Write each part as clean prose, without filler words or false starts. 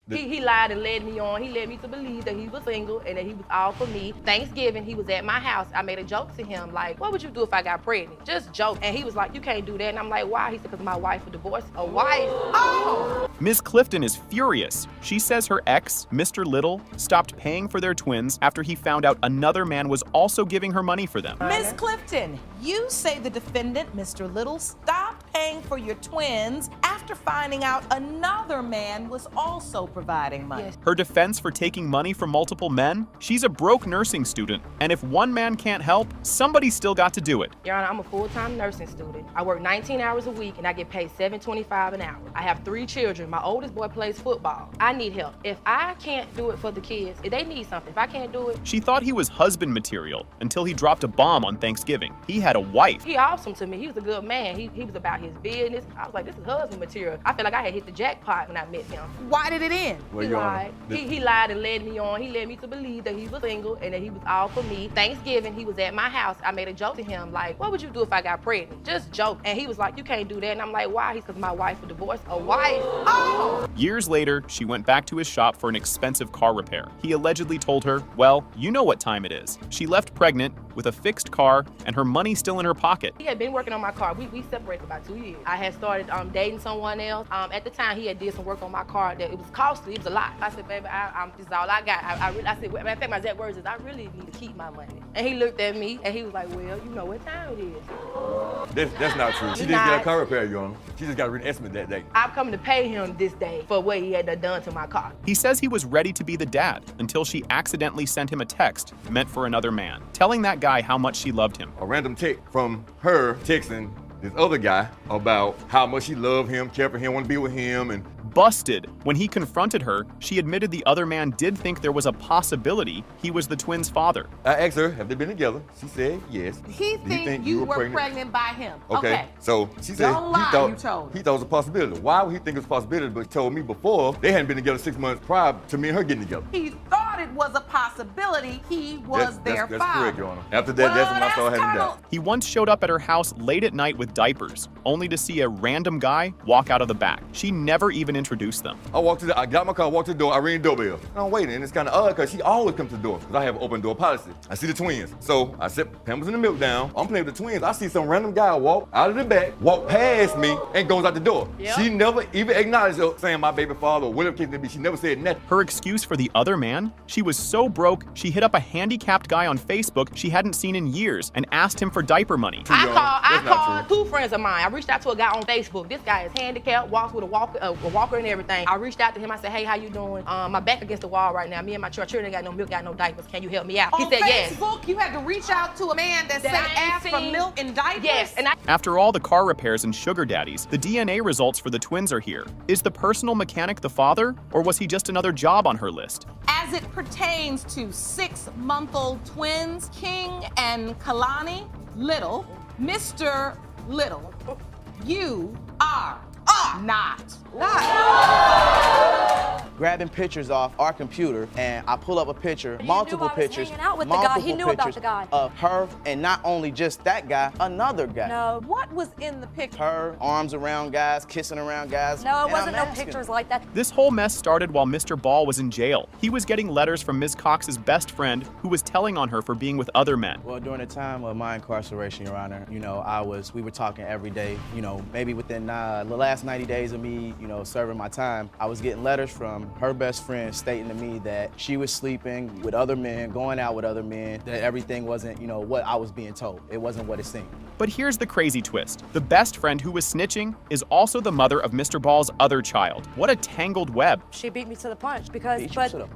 He lied and led me on. He led me to believe that he was single and that he was all for me. Thanksgiving, he was at my house. I made a joke to him, like, what would you do if I got pregnant? Just joke. And he was like, you can't do that. And I'm like, why? He said, because my wife would divorce. A wife? Oh! Ms. Clifton is furious. She says her ex, Mr. Little, stopped paying for their twins after he found out another man was also giving her money for them. Ms. Clifton, you say the defendant, Mr. Little, stopped paying for your twins after finding out another man was also providing money. Yes. Her defense for taking money from multiple men? She's a broke nursing student, and if one man can't help, somebody's still got to do it. Your Honor, I'm a full-time nursing student. I work 19 hours a week and I get paid $7.25 an hour. I have 3 children. My oldest boy plays football. I need help. If I can't do it for the kids, if they need something, if I can't do it. She thought he was husband material until he dropped a bomb on Thanksgiving. He had a wife. He awesome to me. He was a good man. He was about his business. I was like, this is husband material. I feel like I had hit the jackpot when I met him. Why did it end? He lied. He lied and led me on. He led me to believe that he was single and that he was all for me. Thanksgiving, he was at my house. I made a joke to him, like, what would you do if I got pregnant? Just joke. And he was like, you can't do that. And I'm like, why? He's because my wife would divorce. A wife? Oh! Years later, she went back to his shop for an expensive car repair. He allegedly told her, well, you know what time it is. She left pregnant with a fixed car and her money still in her pocket. He had been working on my car. We separated for about 2 years. I had started dating someone else. At the time, he had did some work on my car that it was costly. It was a lot. I said, baby, this is all I got. I said, matter of fact, my exact words is, I really need to keep my money. And he looked at me and he was like, well, you know what time it is. That's not true. She didn't get a car repair, Your Honor. She just got a written estimate that day. I'm coming to pay him this day for what he had done to my car. He says he was ready to be the dad until she accidentally sent him a text meant for another man, telling that guy how much she loved him. A random text from her texting this other guy about how much she loved him, cared for him, wanted to be with him, and Busted. When he confronted her, she admitted the other man did think there was a possibility he was the twins' father. I asked her, have they been together? She said yes. He think you were pregnant by him. Okay. So she said Don't lie, he you told thought it was a possibility. Why would he think it was a possibility? But he told me before they hadn't been together 6 months prior to me and her getting together. He thought it was a possibility he was their father. That's correct, Your Honor. After that, that's when I started having doubt. He once showed up at her house late at night with diapers, only to see a random guy walk out of the back. She never even introduced them. I got my car, walked to the door, I rang the doorbell. And I'm waiting, and it's kind of odd because she always comes to the door because I have an open door policy. I see the twins. So I set Pampers and the milk down. I'm playing with the twins. I see some random guy walk out of the back, walk past me, and goes out the door. Yep. She never even acknowledged saying my baby father or whatever case may be. She never said nothing. Her excuse for the other man? She was so broke, she hit up a handicapped guy on Facebook she hadn't seen in years and asked him for diaper money. I called 2 friends of mine. I reached out to a guy on Facebook. This guy is handicapped, walks with a walker and everything. I reached out to him. I said, hey, how you doing? My back against the wall right now. Me and my children ain't got no milk, got no diapers. Can you help me out? He said yes. On Facebook, you had to reach out to a man that said ask for milk and diapers? Yes. After all the car repairs and sugar daddies, the DNA results for the twins are here. Is the personal mechanic the father, or was he just another job on her list? As it pertains to 6-month-old twins, King and Kalani Little, Mr. Little, you are not. Grabbing pictures off our computer, and I pull up a picture, multiple pictures, hanging out with the guy. He knew about the guy. Of her, and not only just that guy, another guy. No. What was in the picture? Her arms around guys, kissing around guys. No, it and wasn't I'm no asking, pictures like that. This whole mess started while Mr. Ball was in jail. He was getting letters from Ms. Cox's best friend, who was telling on her for being with other men. Well, during the time of my incarceration, Your Honor, we were talking every day. Maybe within the last 90 days of me, serving my time, I was getting letters from her best friend stating to me that she was sleeping with other men, going out with other men, that everything wasn't, what I was being told. It wasn't what it seemed. But here's the crazy twist. The best friend who was snitching is also the mother of Mr. Ball's other child. What a tangled web. She beat me to the punch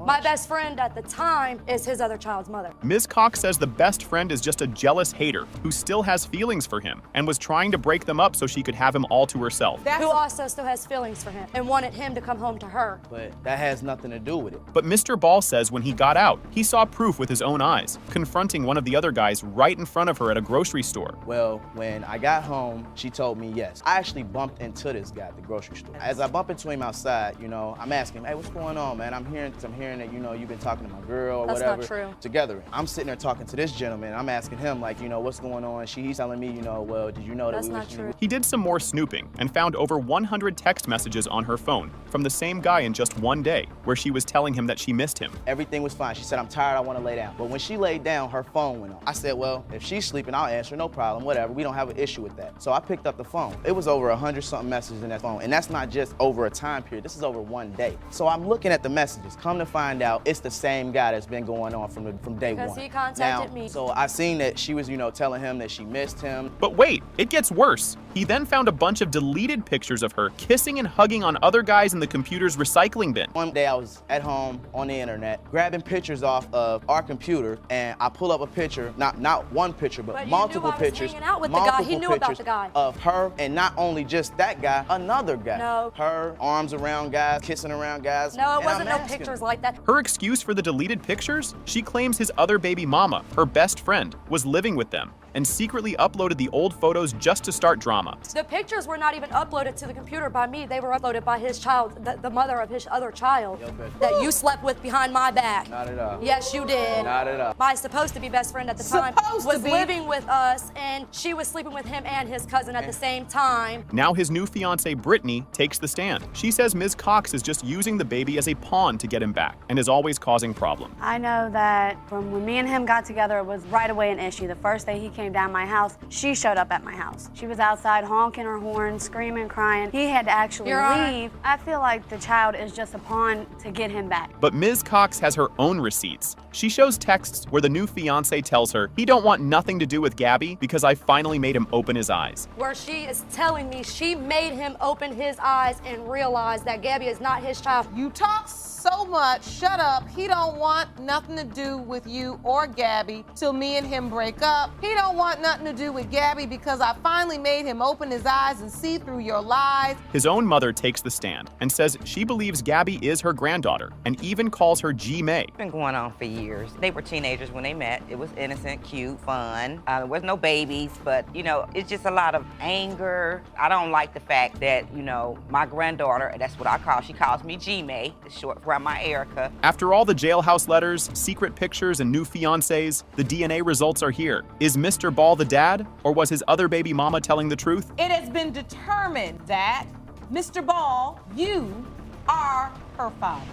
my best friend at the time is his other child's mother. Ms. Cox says the best friend is just a jealous hater who still has feelings for him and was trying to break them up so she could have him all to herself. Who also still has feelings for him and wanted him to come home to her. But that has nothing to do with it. But Mr. Ball says when he got out, he saw proof with his own eyes, confronting one of the other guys right in front of her at a grocery store. Well, So when I got home, she told me yes. I actually bumped into this guy at the grocery store. As I bump into him outside, you know, I'm asking him, hey, what's going on, man? I'm hearing that, you know, you've been talking to my girl or That's whatever. not true. Together. I'm sitting there talking to this gentleman. I'm asking him, like, you know, what's going on? He's telling me, you know, well, did you know that That's we not was... true. He did some more snooping and found over 100 text messages on her phone from the same guy in just one day, where she was telling him that she missed him. Everything was fine. She said, I'm tired, I want to lay down. But when she laid down, her phone went off. I said, well, if she's sleeping, I'll answer, no problem, whatever. We don't have an issue with that. So I picked up the phone. It was over 100-something messages in that phone. And that's not just over a time period. This is over one day. So I'm looking at the messages. Come to find out, it's the same guy that's been going on from day one. Because he contacted me. So I seen that she was, you know, telling him that she missed him. But wait, it gets worse. He then found a bunch of deleted pictures of her kissing and hugging on other guys in the computer's recycling bin. One day I was at home on the internet, grabbing pictures off of our computer, and I pull up a picture, not one picture, but multiple pictures. Hanging out with the guy. He knew about the guy. Of her, and not only just that guy, another guy. No. Her, arms around guys, kissing around guys. No, it and wasn't I'm no asking pictures like that. Her excuse for the deleted pictures? She claims his other baby mama, her best friend, was living with them and secretly uploaded the old photos just to start drama. The pictures were not even uploaded to the computer by me. They were uploaded by his child, the mother of his other child, that you slept with behind my back. Not at all. Yes, you did. Not at all. My supposed to be best friend at the time was living with us, and she was sleeping with him and his cousin at the same time. Now his new fiancée, Brittany, takes the stand. She says Ms. Cox is just using the baby as a pawn to get him back and is always causing problems. I know that from when me and him got together, it was right away an issue. The first day he came down my house, she showed up at my house. She was outside honking her horn, screaming, crying. He had to actually leave. I feel like the child is just a pawn to get him back. But Ms. Cox has her own receipts. She shows texts where the new fiancé tells her, he don't want nothing to do with Gabby because I finally made him open his eyes. Where she is telling me she made him open his eyes and realize that Gabby is not his child. You talk so much, shut up. He don't want nothing to do with you or Gabby till me and him break up. He don't want nothing to do with Gabby because I finally made him open his eyes and see through your lies. His own mother takes the stand and says she believes Gabby is her granddaughter and even calls her G-May. It's been going on for years. They were teenagers when they met. It was innocent, cute, fun. There was no babies, but, you know, it's just a lot of anger. I don't like the fact that, you know, my granddaughter, that's what I call, she calls me G-May, it's short for my Erica. After all the jailhouse letters, secret pictures, and new fiancés, the DNA results are here. Is Mr. Ball the dad, or was his other baby mama telling the truth? It has been determined that, Mr. Ball, you are her father.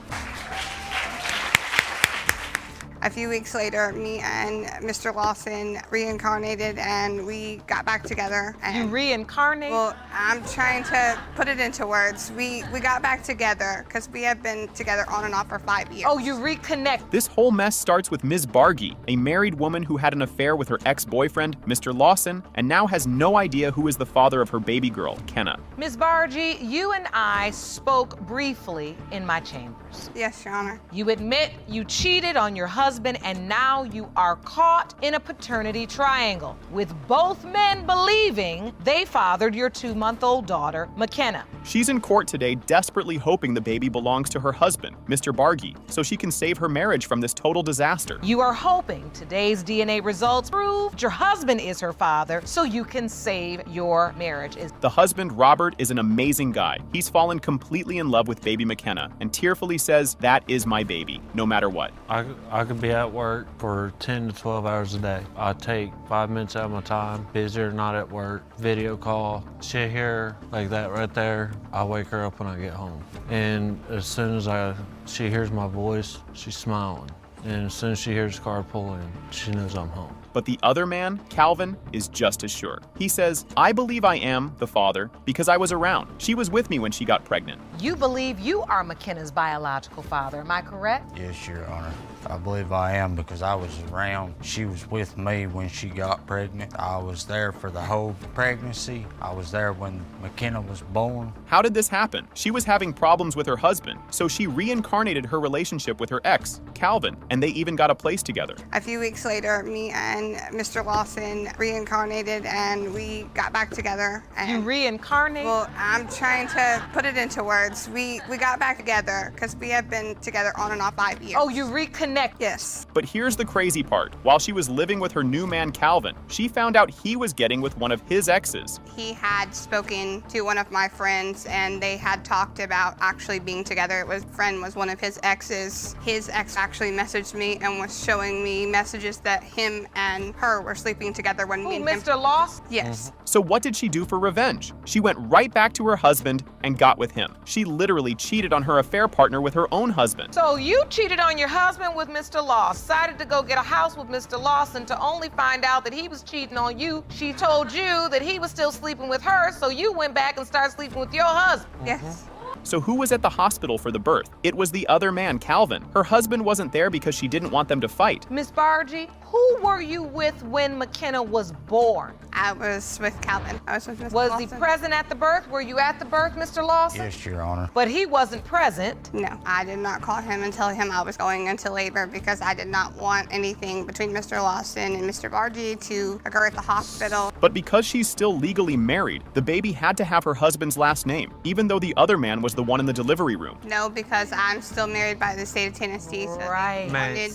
A few weeks later, me and Mr. Lawson reincarnated and we got back together. And, You reincarnated? well, I'm trying to put it into words. We got back together because we have been together on and off for 5 years. Oh, you reconnect. This whole mess starts with Ms. Bargy, a married woman who had an affair with her ex-boyfriend, Mr. Lawson, and now has no idea who is the father of her baby girl, Kenna. Ms. Bargy, you and I spoke briefly in my chambers. Yes, Your Honor. You admit you cheated on your husband and now you are caught in a paternity triangle, with both men believing they fathered your 2-month-old daughter, McKenna. She's in court today desperately hoping the baby belongs to her husband, Mr. Bargy, so she can save her marriage from this total disaster. You are hoping today's DNA results prove your husband is her father so you can save your marriage. The husband, Robert, is an amazing guy. He's fallen completely in love with baby McKenna and tearfully says, that is my baby, no matter what. I could be at work for 10 to 12 hours a day. I take 5 minutes out of my time, busy or not at work, video call, sit here like that right there. I wake her up when I get home. And as soon as she hears my voice, she's smiling. And as soon as she hears the car pull in, she knows I'm home. But the other man, Calvin, is just as sure. He says, I believe I am the father because I was around. She was with me when she got pregnant. You believe you are McKenna's biological father, am I correct? Yes, Your Honor. I believe I am because I was around. She was with me when she got pregnant. I was there for the whole pregnancy. I was there when McKenna was born. How did this happen? She was having problems with her husband, so she reincarnated her relationship with her ex, Calvin, and they even got a place together. A few weeks later, me and Mr. Lawson reincarnated and we got back together. And, You reincarnated? well, I'm trying to put it into words. We got back together because we have been together on and off 5 years. Oh, you reconnect? Yes. But here's the crazy part. While she was living with her new man, Calvin, she found out he was getting with one of his exes. He had spoken to one of my friends and they had talked about actually being together. Friend was one of his exes. His ex actually messaged me and was showing me messages that him and her were sleeping together when me and him. Mr. Lost? Yes. So what did she do for revenge? She went right back to her husband and got with him. She literally cheated on her affair partner with her own husband. So you cheated on your husband with Mr. Lost, decided to go get a house with Mr. Lawson to only find out that he was cheating on you. She told you that he was still sleeping with her, so you went back and started sleeping with your husband. Yes. So who was at the hospital for the birth? It was the other man, Calvin. Her husband wasn't there because she didn't want them to fight. Miss Bargy, who were you with when McKenna was born? I was with Calvin. I was with Mr. Was Lawson. he present at the birth? Were you at the birth, Mr. Lawson? Yes, Your Honor. But he wasn't present. No, I did not call him and tell him I was going into labor because I did not want anything between Mr. Lawson and Mr. Bargy to occur at the hospital. But because she's still legally married, the baby had to have her husband's last name, even though the other man was the one in the delivery room. No, because I'm still married by the state of Tennessee. So Right.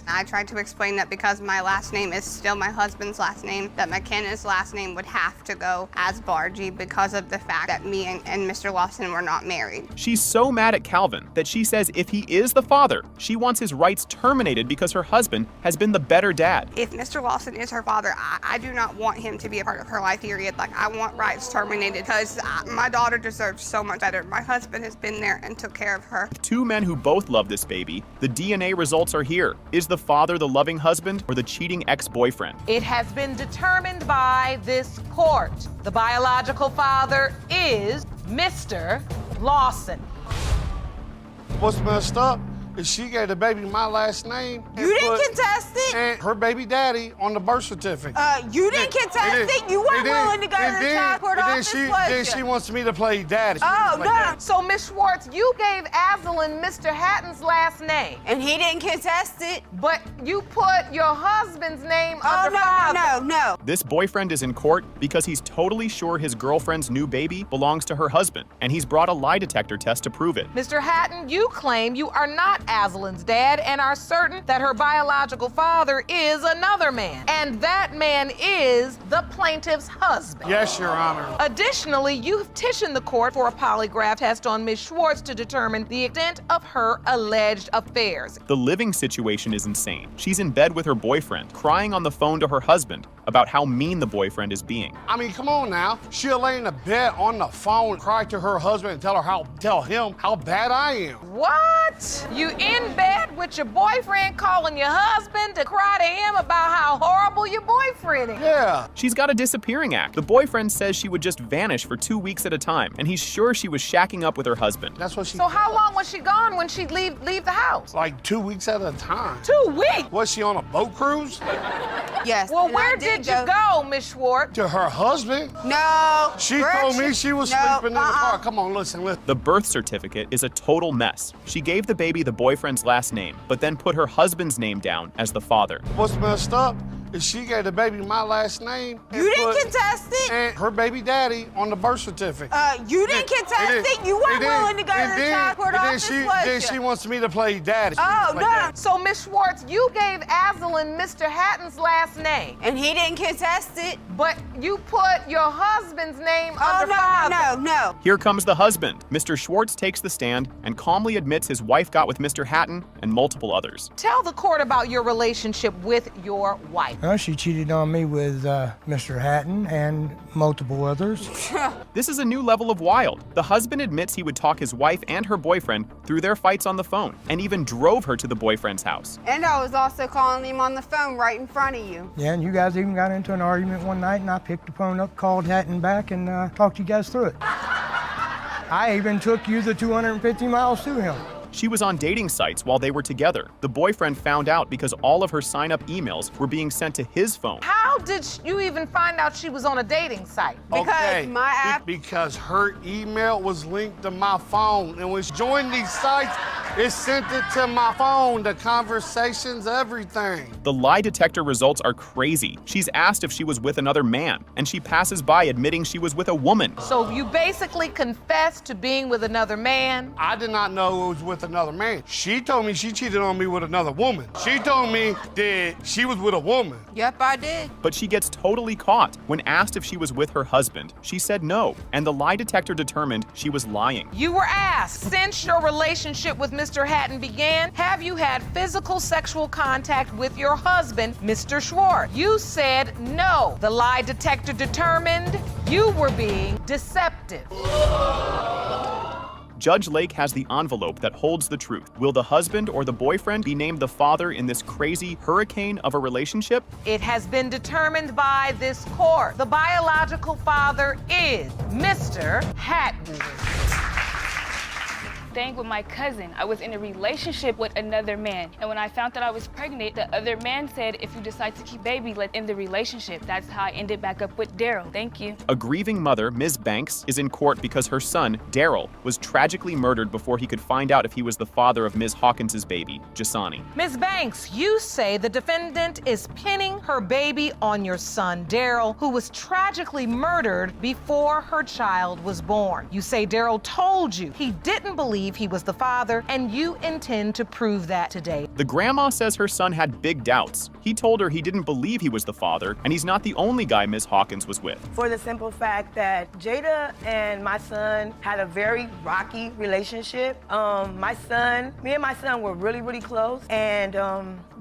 I tried to explain that because my last name is still my husband's last name, that McKenna's last name would have to go as Bargy because of the fact that me and Mr. Lawson were not married. She's so mad at Calvin that she says if he is the father, she wants his rights terminated because her husband has been the better dad. If Mr. Lawson is her father, I do not want him to be a part of her life, period. Like, I want rights terminated because my daughter deserves so much better. My husband has been there and took care of her. Two men who both love this baby. The DNA results are here. Is the father the loving husband or the cheating ex-boyfriend? It has been determined by this court. The biological father is Mr. Lawson. What's messed up is she gave the baby my last name. You didn't contest it. And her baby daddy on the birth certificate. You didn't contest it. You weren't willing to go to the child court office, Then she wants me to play daddy. Oh, no. So, Miss Schwartz, you gave Azalin Mr. Hatton's last name. And he didn't contest it. But you put your husband's name under father. No. This boyfriend is in court because he's totally sure his girlfriend's new baby belongs to her husband, and he's brought a lie detector test to prove it. Mr. Hatton, you claim you are not Azalin's dad and are certain that her biological father is another man. And that man is the plaintiff's husband. Yes, Your Honor. Additionally, you've petitioned the court for a polygraph test on Ms. Schwartz to determine the extent of her alleged affairs. The living situation is insane. She's in bed with her boyfriend, crying on the phone to her husband about how mean the boyfriend is being. I mean, come on now. She'll lay in the bed on the phone, cry to her husband, and tell him how bad I am. What? You in bed with your boyfriend calling your husband to cry to him about how horrible your boyfriend is? Yeah. She's got a disappearing act. The boyfriend says she would just vanish for 2 weeks at a time, and he's sure she was shacking up with her husband. That's what she So how long was she gone when she'd leave the house? Like 2 weeks at a time. 2 weeks? Was she on a boat cruise? Yes. Well, where did you go, Miss Schwartz? To her husband? No. She told me she was sleeping in the car. Come on, listen. The birth certificate is a total mess. She gave the baby the boyfriend's last name, but then put her husband's name down as the father. What's messed up is she gave the baby my last name. You didn't contest it. And her baby daddy on the birth certificate. You didn't contest it. You weren't willing to go to the child court office, then she wants me to play daddy. Oh, no. So, Miss Schwartz, you gave Azalin Mr. Hatton's last name. And he didn't contest it. But you put your husband's name under father. No. Here comes the husband. Mr. Schwartz takes the stand and calmly admits his wife got with Mr. Hatton and multiple others. Tell the court about your relationship with your wife. She cheated on me with Mr. Hatton and multiple others. This is a new level of wild. The husband admits he would talk his wife and her boyfriend through their fights on the phone and even drove her to the boyfriend's house. And I was also calling him on the phone right in front of you. Yeah, and you guys even got into an argument one night, and I picked the phone up, called Hatton back, and talked you guys through it. I even took you the 250 miles to him. She was on dating sites while they were together. The boyfriend found out because all of her sign-up emails were being sent to his phone. How did you even find out she was on a dating site? Okay, because her email was linked to my phone, and when she joined these sites, it sent it to my phone, the conversations, everything. The lie detector results are crazy. She's asked if she was with another man, and she passes by admitting she was with a woman. So you basically confessed to being with another man? I did not know it was with another man. She told me she cheated on me with another woman. She told me that she was with a woman. Yep, I did. But she gets totally caught. When asked if she was with her husband, she said no, and the lie detector determined she was lying. You were asked, since your relationship with Mr. Hatton began, have you had physical sexual contact with your husband, Mr. Schwartz? You said no. The lie detector determined you were being deceptive. Judge Lake has the envelope that holds the truth. Will the husband or the boyfriend be named the father in this crazy hurricane of a relationship? It has been determined by this court. The biological father is Mr. Hatton. Staying with my cousin. I was in a relationship with another man. And when I found that I was pregnant, the other man said, if you decide to keep baby, let's end the relationship. That's how I ended back up with Daryl. Thank you. A grieving mother, Ms. Banks, is in court because her son, Daryl, was tragically murdered before he could find out if he was the father of Ms. Hawkins' baby, Jasani. Ms. Banks, you say the defendant is pinning her baby on your son, Daryl, who was tragically murdered before her child was born. You say Daryl told you he didn't believe he was the father, and you intend to prove that today. The grandma says her son had big doubts. He told her he didn't believe he was the father, and he's not the only guy Ms. Hawkins was with. For the simple fact that Jada and my son had a very rocky relationship. Me and my son were really, really close, and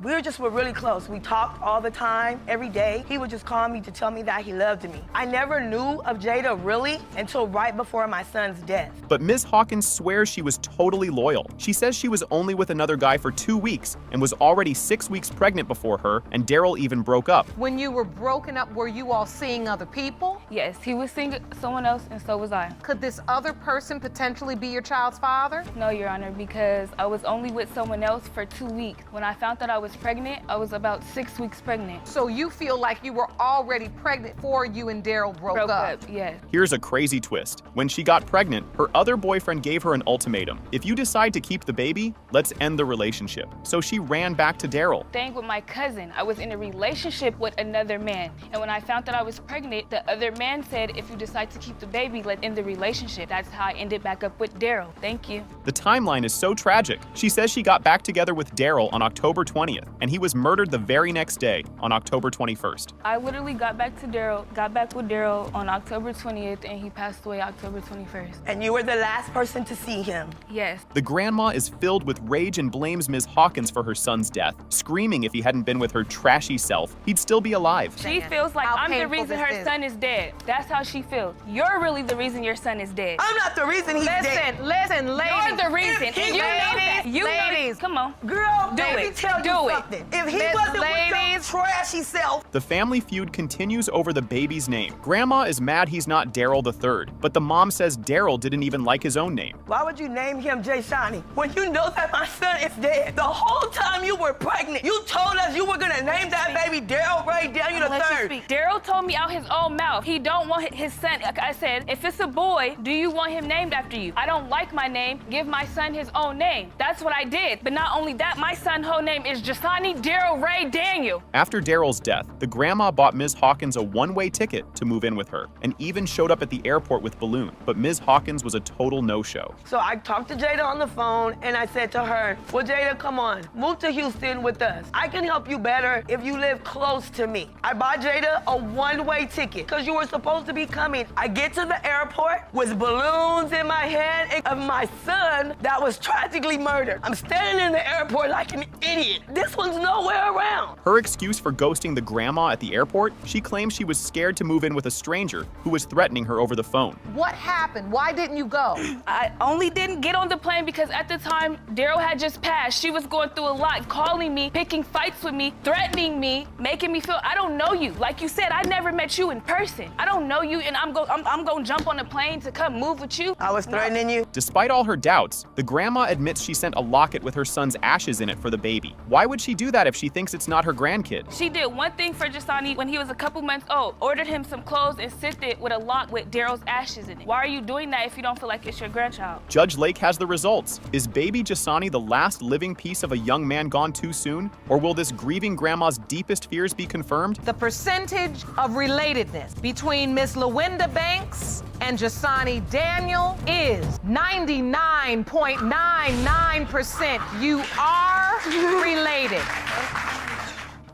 we were really close. We talked all the time, every day. He would just call me to tell me that he loved me. I never knew of Jada really until right before my son's death. But Ms. Hawkins swears she was totally loyal. She says she was only with another guy for 2 weeks and was already 6 weeks pregnant before her, and Daryl even broke up. When you were broken up, were you all seeing other people? Yes, he was seeing someone else, and so was I. Could this other person potentially be your child's father? No, Your Honor, because I was only with someone else for 2 weeks. When I found that I was pregnant, I was about 6 weeks pregnant. So you feel like you were already pregnant before you and Daryl broke up? Yes. Here's a crazy twist. When she got pregnant, her other boyfriend gave her an ultimatum. If you decide to keep the baby, let's end the relationship. So she ran back to Daryl. Staying with my cousin. I was in a relationship with another man. And when I found that I was pregnant, the other man said, if you decide to keep the baby, let's end the relationship. That's how I ended back up with Daryl. Thank you. The timeline is so tragic. She says she got back together with Daryl on October 20th, and he was murdered the very next day on October 21st. I literally got back with Daryl on October 20th, and he passed away October 21st. And you were the last person to see him? Yes. The grandma is filled with rage and blames Ms. Hawkins for her son's death, screaming if he hadn't been with her trashy self, he'd still be alive. She feels like I'm the reason her son is dead. That's how she feels. You're really the reason your son is dead. I'm not the reason he's dead. Listen, ladies. You're the reason. And you know that. You ladies. Come on. Girl, do let me it. tell you something. If he wasn't with your trashy self. The family feud continues over the baby's name. Grandma is mad he's not Daryl III, but the mom says Daryl didn't even like his own name. Why would you name him Jasani when you know that my son is dead? The whole time you were pregnant, you told us you were gonna name that baby Daryl Ray Daniel III. Daryl told me out his own mouth he don't want his son. Like I said, if it's a boy, do you want him named after you? I don't like my name. Give my son his own name. That's what I did. But not only that, my son's whole name is Jasani Daryl Ray Daniel. After Daryl's death, the grandma bought Ms. Hawkins a one-way ticket to move in with her, and even showed up at the airport with balloon. But Ms. Hawkins was a total no-show. So I talked to Jada on the phone, and I said to her, well, Jada, come on, move to Houston with us. I can help you better if you live close to me. I bought Jada a one-way ticket because you were supposed to be coming. I get to the airport with balloons in my hand of my son that was tragically murdered. I'm standing in the airport like an idiot. This one's nowhere around. Her excuse for ghosting the grandma at the airport, she claims she was scared to move in with a stranger who was threatening her over the phone. What happened? Why didn't you go? I only didn't get on the plane because at the time, Daryl had just passed. She was going through a lot, calling me, picking fights with me, threatening me, making me feel I don't know you. Like you said, I never met you in person. I don't know you, and I'm gonna jump on a plane to come move with you. I was threatening you. Despite all her doubts, the grandma admits she sent a locket with her son's ashes in it for the baby. Why would she do that if she thinks it's not her grandkid? She did one thing for Jasani when he was a couple months old. Ordered him some clothes and sent it with a lock with Daryl's ashes in it. Why are you doing that if you don't feel like it's your grandchild? Judge Lake has the results. Is baby Jasani the last living piece of a young man gone too soon? Or will this grieving grandma's deepest fears be confirmed? The percentage of relatedness between Miss LaWinda Banks and Jasani Daniel is 99.99%. You are related.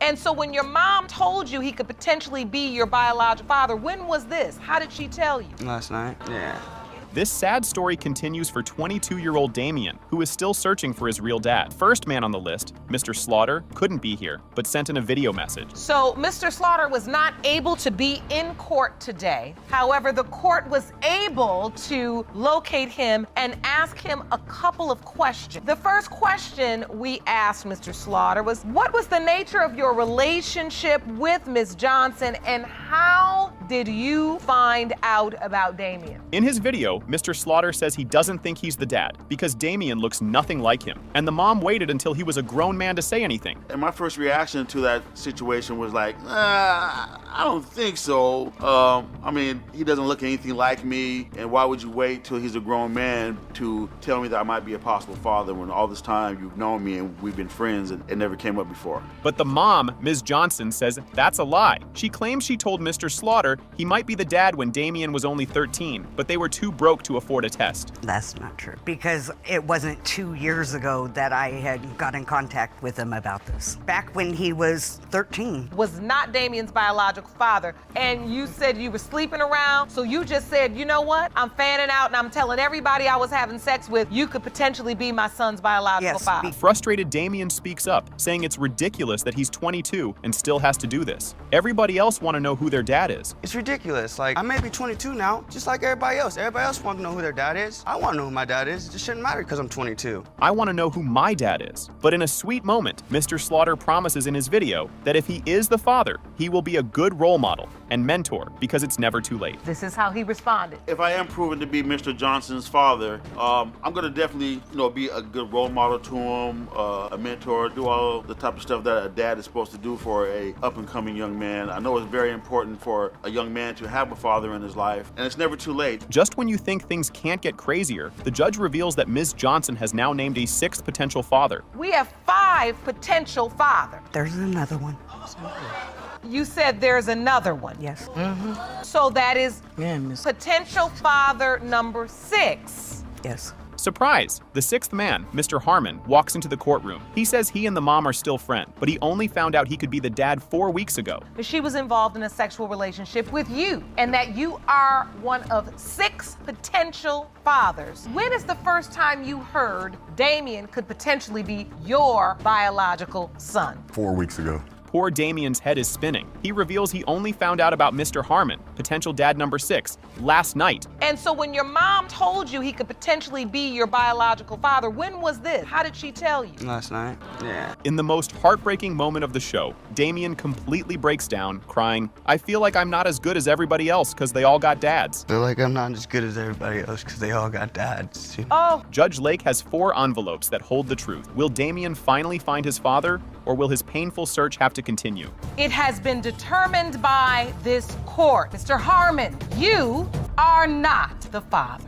And so when your mom told you he could potentially be your biological father, when was this? How did she tell you? Last night. Yeah. This sad story continues for 22-year-old Damien, who is still searching for his real dad. First man on the list, Mr. Slaughter, couldn't be here, but sent in a video message. So Mr. Slaughter was not able to be in court today. However, the court was able to locate him and ask him a couple of questions. The first question we asked Mr. Slaughter was, what was the nature of your relationship with Ms. Johnson, and how did you find out about Damien? In his video, Mr. Slaughter says he doesn't think he's the dad because Damien looks nothing like him, and the mom waited until he was a grown man to say anything. And my first reaction to that situation was like, I don't think so. I mean, he doesn't look anything like me, and why would you wait till he's a grown man to tell me that I might be a possible father when all this time you've known me and we've been friends and it never came up before? But the mom, Ms. Johnson, says that's a lie. She claims she told Mr. Slaughter he might be the dad when Damien was only 13, but they were too broke to afford a test. That's not true, because it wasn't 2 years ago that I had got in contact with him about this. Back when he was 13. Was not Damien's biological father, and you said you were sleeping around, so you just said, you know what, I'm fanning out and I'm telling everybody I was having sex with, you could potentially be my son's biological father. Frustrated, Damien speaks up, saying it's ridiculous that he's 22 and still has to do this. Everybody else want to know who their dad is. It's ridiculous. Like, I may be 22 now, just like everybody else. Everybody else wants to know who their dad is. I want to know who my dad is. It just shouldn't matter because I'm 22. I want to know who my dad is. But in a sweet moment, Mr. Slaughter promises in his video that if he is the father, he will be a good role model and mentor because it's never too late. This is how he responded. If I am proven to be Mr. Johnson's father, I'm gonna definitely, be a good role model to him, a mentor, do all the type of stuff that a dad is supposed to do for a up-and-coming young man. I know it's very important for a young man to have a father in his life, and it's never too late. Just when you think things can't get crazier, the judge reveals that Ms. Johnson has now named a 6th potential father. We have 5 potential fathers. There's another one. You said there's another one. Yes. So that is potential father number 6. Yes. Surprise! The 6th man, Mr. Harmon, walks into the courtroom. He says he and the mom are still friends, but he only found out he could be the dad 4 weeks ago. But she was involved in a sexual relationship with you, and that you are one of 6 potential fathers. When is the first time you heard Damien could potentially be your biological son? 4 weeks ago. Poor Damien's head is spinning. He reveals he only found out about Mr. Harmon, potential dad number 6, last night. And so when your mom told you he could potentially be your biological father, when was this? How did she tell you? Last night. Yeah. In the most heartbreaking moment of the show, Damien completely breaks down, crying, "I feel like I'm not as good as everybody else because they all got dads." Feel like I'm not as good as everybody else because they all got dads. Oh. Judge Lake has 4 envelopes that hold the truth. Will Damien finally find his father, or will his painful search have to continue? It has been determined by this court. Mr. Harmon, you are not the father.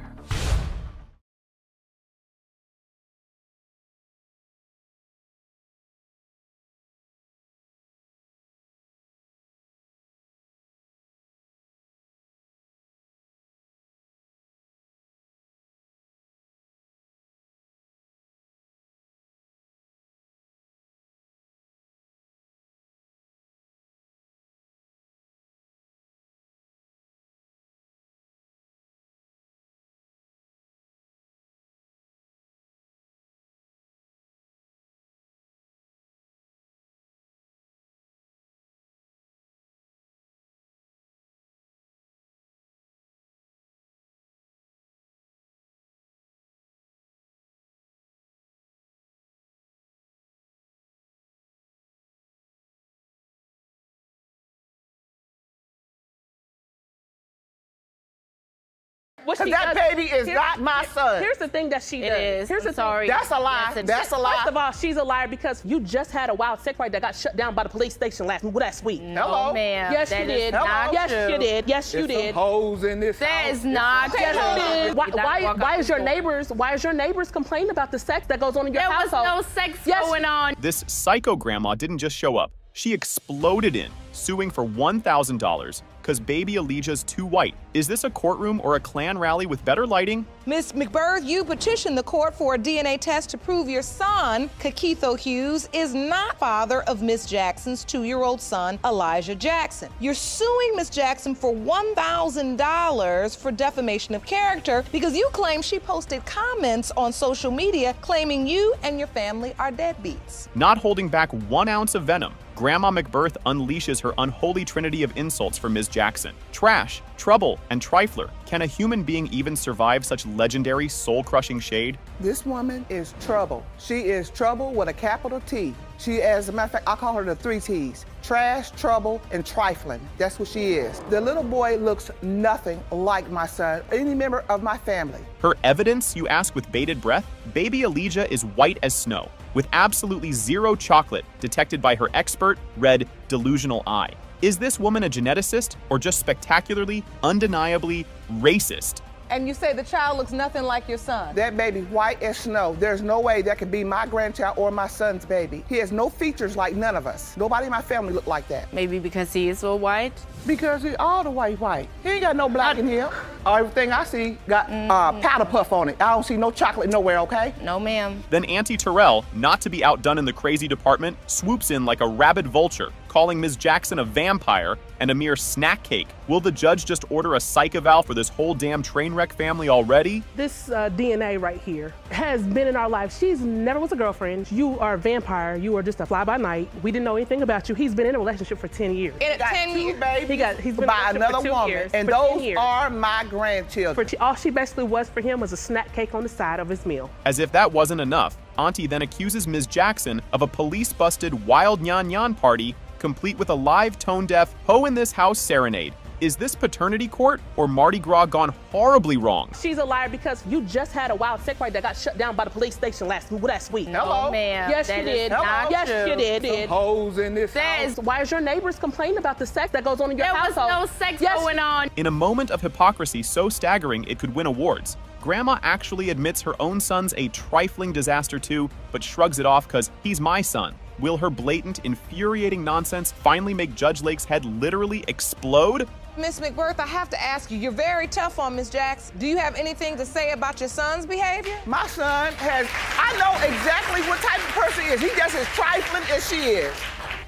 Because that baby is not my son. Here's the thing that she does. It is. Here's the sorry. That's a lie. That's a lie. First of all, she's a liar because you just had a wild sex party that got shut down by the police station last week. No, ma'am. Yes, you did. Yes, you did. Yes, you did. Hoes in this That house. is not Yes, you did. true. Why is your neighbors complaining about the sex that goes on in your household? There was no sex going on. This psycho grandma didn't just show up. She exploded in, suing for $1,000 because baby Elijah's too white. Is this a courtroom or a Klan rally with better lighting? Ms. McBird, you petitioned the court for a DNA test to prove your son, Kakitho Hughes, is not father of Miss Jackson's 2-year-old son, Elijah Jackson. You're suing Miss Jackson for $1,000 for defamation of character because you claim she posted comments on social media claiming you and your family are deadbeats. Not holding back 1 ounce of venom, Grandma McBirth unleashes her unholy trinity of insults for Ms. Jackson. Trash, trouble, and trifler. Can a human being even survive such legendary, soul-crushing shade? This woman is trouble. She is trouble with a capital T. She, as a matter of fact, I call her the 3 T's. Trash, trouble, and trifling. That's what she is. The little boy looks nothing like my son, any member of my family. Her evidence, you ask with bated breath? Baby Elijah is white as snow, with absolutely zero chocolate detected by her expert, red, delusional eye. Is this woman a geneticist or just spectacularly, undeniably racist? And you say the child looks nothing like your son. That baby white as snow. There's no way that could be my grandchild or my son's baby. He has no features like none of us. Nobody in my family look like that. Maybe because he is so white? Because he all the white. He ain't got no black in here. Everything I see got powder puff on it. I don't see no chocolate nowhere, okay? No, ma'am. Then Auntie Terrell, not to be outdone in the crazy department, swoops in like a rabid vulture, calling Ms. Jackson a vampire and a mere snack cake. Will the judge just order a psych eval for this whole damn train wreck family already? This DNA right here has been in our life. She's never was a girlfriend. You are a vampire. You are just a fly-by-night. We didn't know anything about you. He's been in a relationship for 10 years. In 10 years? He's been by in a relationship another for 2 woman. years. And for 10 those years. are my grandchildren. All she basically was for him was a snack cake on the side of his meal. As if that wasn't enough, Auntie then accuses Ms. Jackson of a police-busted wild nyan party complete with a live tone-deaf "Ho in this house" serenade. Is this paternity court or Mardi Gras gone horribly wrong? She's a liar because you just had a wild sex party that got shut down by the police station last week. Hello. Ma'am. Yes, you did. Yes, you did. Hoes in this house. Why is your neighbors complaining about the sex that goes on in your household? There was no sex going on. In a moment of hypocrisy so staggering it could win awards, Grandma actually admits her own son's a trifling disaster too, but shrugs it off because he's my son. Will her blatant, infuriating nonsense finally make Judge Lake's head literally explode? Miss McBirth, I have to ask you, you're very tough on Miss Jackson. Do you have anything to say about your son's behavior? My son I know exactly what type of person he is. He's just as trifling as she is.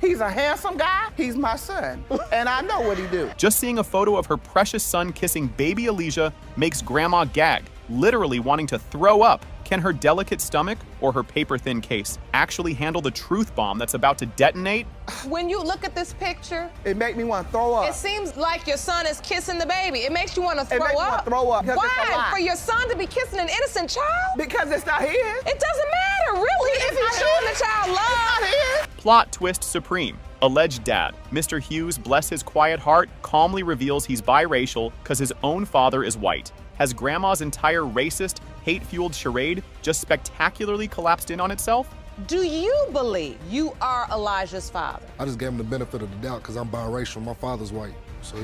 He's a handsome guy. He's my son, and I know what he do. Just seeing a photo of her precious son kissing baby Elijah makes Grandma gag, literally wanting to throw up. Can her delicate stomach or her paper-thin case actually handle the truth bomb that's about to detonate? When you look at this picture, it makes me want to throw up. It seems like your son is kissing the baby. It makes you want to throw up. It makes me want to throw up. Why? For your son to be kissing an innocent child? Because it's not his. It doesn't matter, really, if he's showing the child love. It's not his. Plot twist supreme. Alleged dad, Mr. Hughes, bless his quiet heart, calmly reveals he's biracial because his own father is white. Has Grandma's entire racist, hate-fueled charade just spectacularly collapsed in on itself? Do you believe you are Elijah's father? I just gave him the benefit of the doubt because I'm biracial. My father's white. So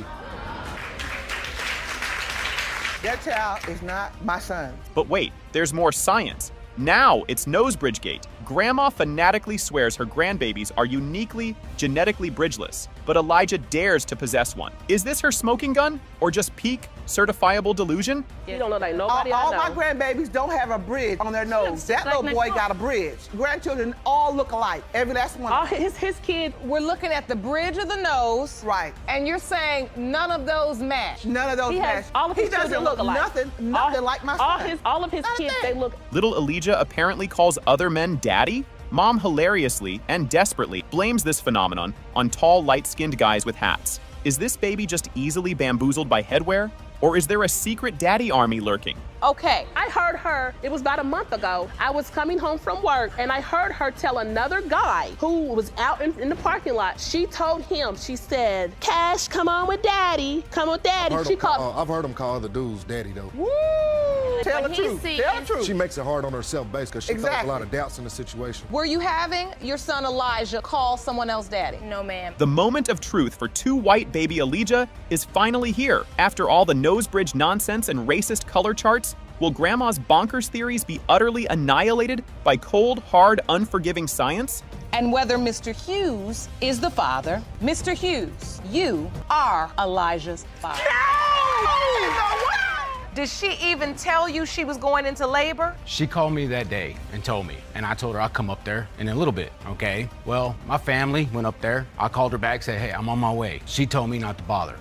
that child is not my son. But wait, there's more science. Now it's Nosebridge Gate. Grandma fanatically swears her grandbabies are uniquely, genetically bridgeless, but Elijah dares to possess one. Is this her smoking gun, or just peak, certifiable delusion? You don't look like nobody all I know. my grandbabies don't have a bridge on their nose. That little boy got a bridge. Grandchildren all look alike. Every last one. All his kids. We're looking at the bridge of the nose. Right. And you're saying none of those match. None of those match. All of his he doesn't children look alike. nothing like my son. All of his kids, they look. Little Elijah apparently calls other men daddy? Mom hilariously and desperately blames this phenomenon on tall, light-skinned guys with hats. Is this baby just easily bamboozled by headwear? Or is there a secret daddy army lurking? Okay, I heard her, it was about a month ago. I was coming home from work and I heard her tell another guy who was out in the parking lot. She told him, she said, Cash, come on with daddy. Come with daddy. I've heard him call other dudes daddy though. Woo! Tell the truth. Tell the truth. She makes it hard on herself based because she throws a lot of doubts in the situation. Were you having your son Elijah call someone else daddy? No, ma'am. The moment of truth for two white baby Elijah is finally here. After all the nosebridge nonsense and racist color charts, will Grandma's bonkers theories be utterly annihilated by cold, hard, unforgiving science? And whether Mr. Hughes is the father, Mr. Hughes, you are Elijah's father. Did she even tell you she was going into labor? She called me that day and told me, and I told her I'd come up there in a little bit, okay? Well, my family went up there. I called her back, said, hey, I'm on my way. She told me not to bother.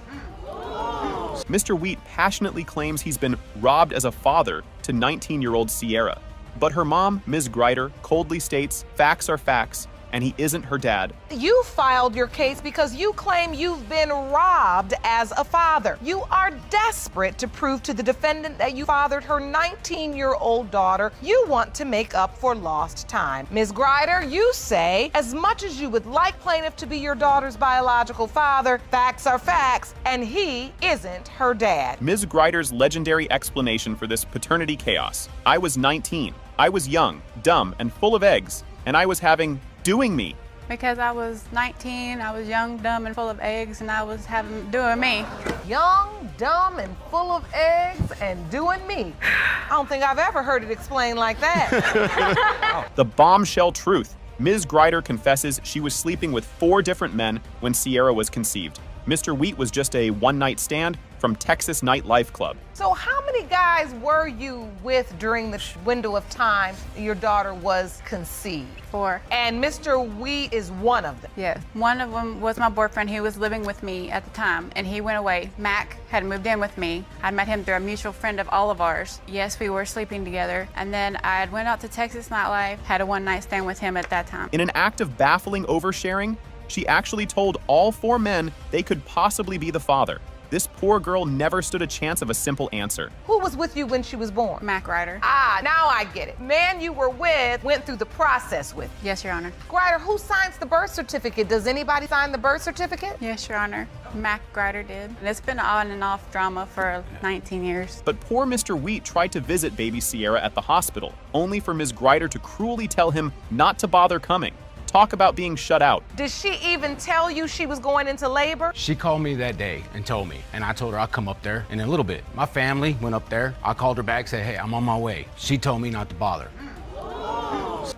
Mr. Wheat passionately claims he's been robbed as a father to 19-year-old Sierra. But her mom, Ms. Greider, coldly states facts are facts, and he isn't her dad. You filed your case because you claim you've been robbed as a father. You are desperate to prove to the defendant that you fathered her 19-year-old daughter. You want to make up for lost time. Ms. Greider, you say, as much as you would like plaintiff to be your daughter's biological father, facts are facts, and he isn't her dad. Ms. Greider's legendary explanation for this paternity chaos. I was 19. I was young, dumb, and full of eggs, and I was having doing me. Because I was 19, I was young, dumb, and full of eggs, and I was doing me. Young, dumb, and full of eggs, and doing me. I don't think I've ever heard it explained like that. The bombshell truth. Ms. Greider confesses she was sleeping with 4 different men when Sierra was conceived. Mr. Wheat was just a one-night stand from Texas Nightlife Club. So how many guys were you with during the window of time your daughter was conceived? 4. And Mr. Wheat is one of them? Yes. One of them was my boyfriend. He was living with me at the time, and he went away. Mac had moved in with me. I'd met him through a mutual friend of all of ours. Yes, we were sleeping together. And then I went out to Texas Nightlife, had a one-night stand with him at that time. In an act of baffling oversharing, she actually told all 4 men they could possibly be the father. This poor girl never stood a chance of a simple answer. Who was with you when she was born? Mac Greider. Ah, now I get it. Man you were with went through the process with. Yes, Your Honor. Greider, who signs the birth certificate? Does anybody sign the birth certificate? Yes, Your Honor. Mac Greider did. And it's been on and off drama for 19 years. But poor Mr. Wheat tried to visit baby Sierra at the hospital, only for Ms. Greider to cruelly tell him not to bother coming. Talk about being shut out. Did she even tell you she was going into labor? She called me that day and told me, and I told her I'd come up there in a little bit. My family went up there. I called her back, said, hey, I'm on my way. She told me not to bother.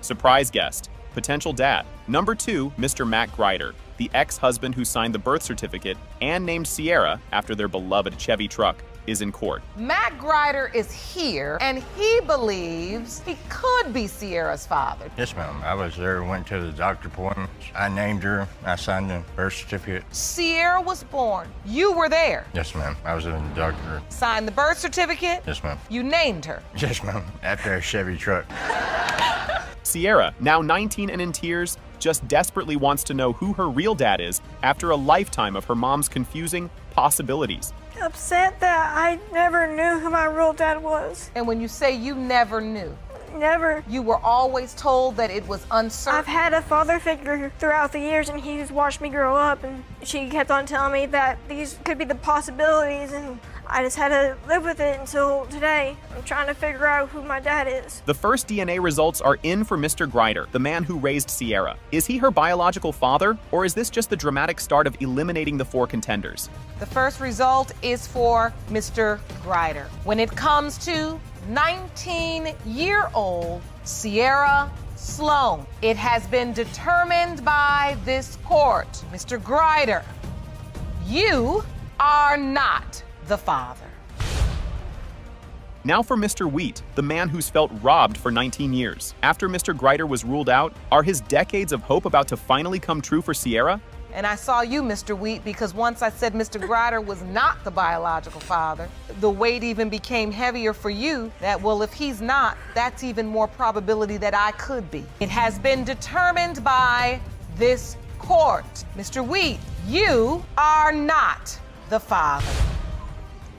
Surprise guest, potential dad. Number 2, Mr. Mac Greider, the ex-husband who signed the birth certificate and named Sierra after their beloved Chevy truck, is in court. Mac Greider is here, and he believes he could be Sierra's father. Yes, ma'am. I was there, went to the doctor appointment. I named her. I signed the birth certificate. Sierra was born. You were there. Yes, ma'am. I was in the doctor. Signed the birth certificate. Yes, ma'am. You named her. Yes, ma'am. After a Chevy truck. Sierra, now 19 and in tears, just desperately wants to know who her real dad is after a lifetime of her mom's confusing possibilities. Upset that I never knew who my real dad was. And when you say you never knew? Never. You were always told that it was uncertain? I've had a father figure throughout the years, and he's watched me grow up, and she kept on telling me that these could be the possibilities, and I just had to live with it until today. I'm trying to figure out who my dad is. The first DNA results are in for Mr. Greider, the man who raised Sierra. Is he her biological father, or is this just the dramatic start of eliminating the 4 contenders? The first result is for Mr. Greider. When it comes to 19-year-old Sierra Sloan, it has been determined by this court, Mr. Greider, you are not the father. Now for Mr. Wheat, the man who's felt robbed for 19 years. After Mr. Greider was ruled out, are his decades of hope about to finally come true for Sierra? And I saw you, Mr. Wheat, because once I said Mr. Greider was not the biological father, the weight even became heavier for you that, well, if he's not, that's even more probability that I could be. It has been determined by this court. Mr. Wheat, you are not the father.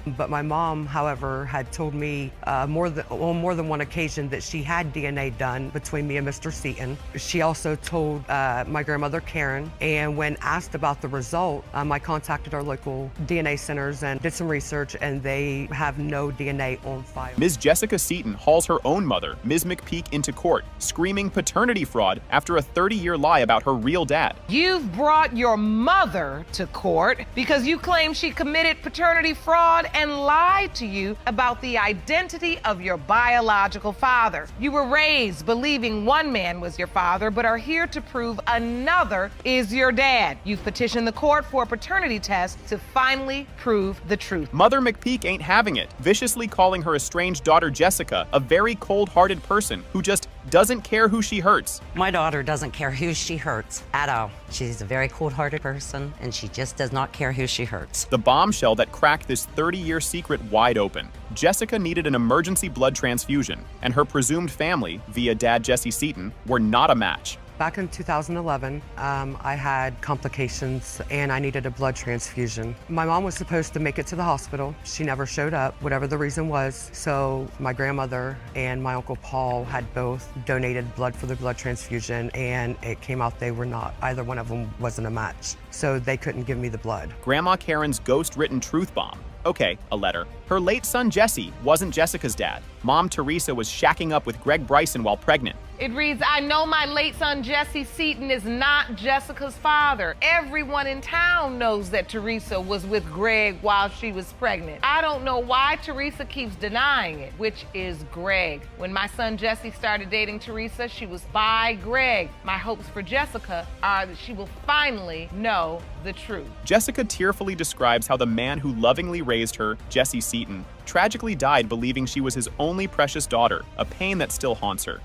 But my mom, however, had told me on more than one occasion that she had DNA done between me and Mr. Seaton. She also told my grandmother, Karen, and when asked about the result, I contacted our local DNA centers and did some research, and they have no DNA on file. Ms. Jessica Seaton hauls her own mother, Ms. McPeak, into court, screaming paternity fraud after a 30-year lie about her real dad. You've brought your mother to court because you claim she committed paternity fraud and lied to you about the identity of your biological father. You were raised believing one man was your father, but are here to prove another is your dad. You've petitioned the court for a paternity test to finally prove the truth. Mother McPeak ain't having it, viciously calling her estranged daughter Jessica a very cold-hearted person who just doesn't care who she hurts. My daughter doesn't care who she hurts at all. She's a very cold-hearted person, and she just does not care who she hurts. The bombshell that cracked this 30-year secret wide open. Jessica needed an emergency blood transfusion, and her presumed family, via dad Jesse Seaton, were not a match. Back in 2011, I had complications and I needed a blood transfusion. My mom was supposed to make it to the hospital. She never showed up, whatever the reason was. So my grandmother and my Uncle Paul had both donated blood for the blood transfusion, and it came out they were not. Either one of them wasn't a match. So they couldn't give me the blood. Grandma Karen's ghost-written truth bomb. Okay, a letter. Her late son Jesse wasn't Jessica's dad. Mom Teresa was shacking up with Greg Bryson while pregnant. It reads, I know my late son Jesse Seaton is not Jessica's father. Everyone in town knows that Teresa was with Greg while she was pregnant. I don't know why Teresa keeps denying it, which is Greg. When my son Jesse started dating Teresa, she was by Greg. My hopes for Jessica are that she will finally know the truth. Jessica tearfully describes how the man who lovingly raised her, Jesse Seaton, tragically died believing she was his only precious daughter, a pain that still haunts her.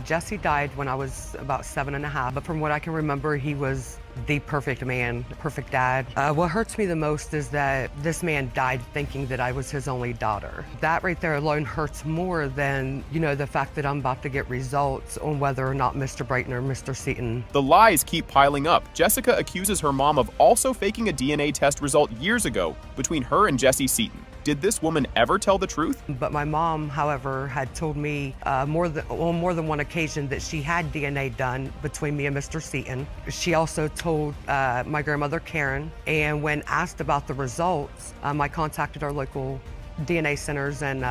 Jesse died when I was about 7.5, but from what I can remember, he was the perfect man, the perfect dad. What hurts me the most is that this man died thinking that I was his only daughter. That right there alone hurts more than, the fact that I'm about to get results on whether or not Mr. Brighton or Mr. Seaton. The lies keep piling up. Jessica accuses her mom of also faking a DNA test result years ago between her and Jesse Seaton. Did this woman ever tell the truth? But my mom, however, had told me on more than one occasion that she had DNA done between me and Mr. Seaton. She also told my grandmother, Karen, and when asked about the results, I contacted our local DNA centers and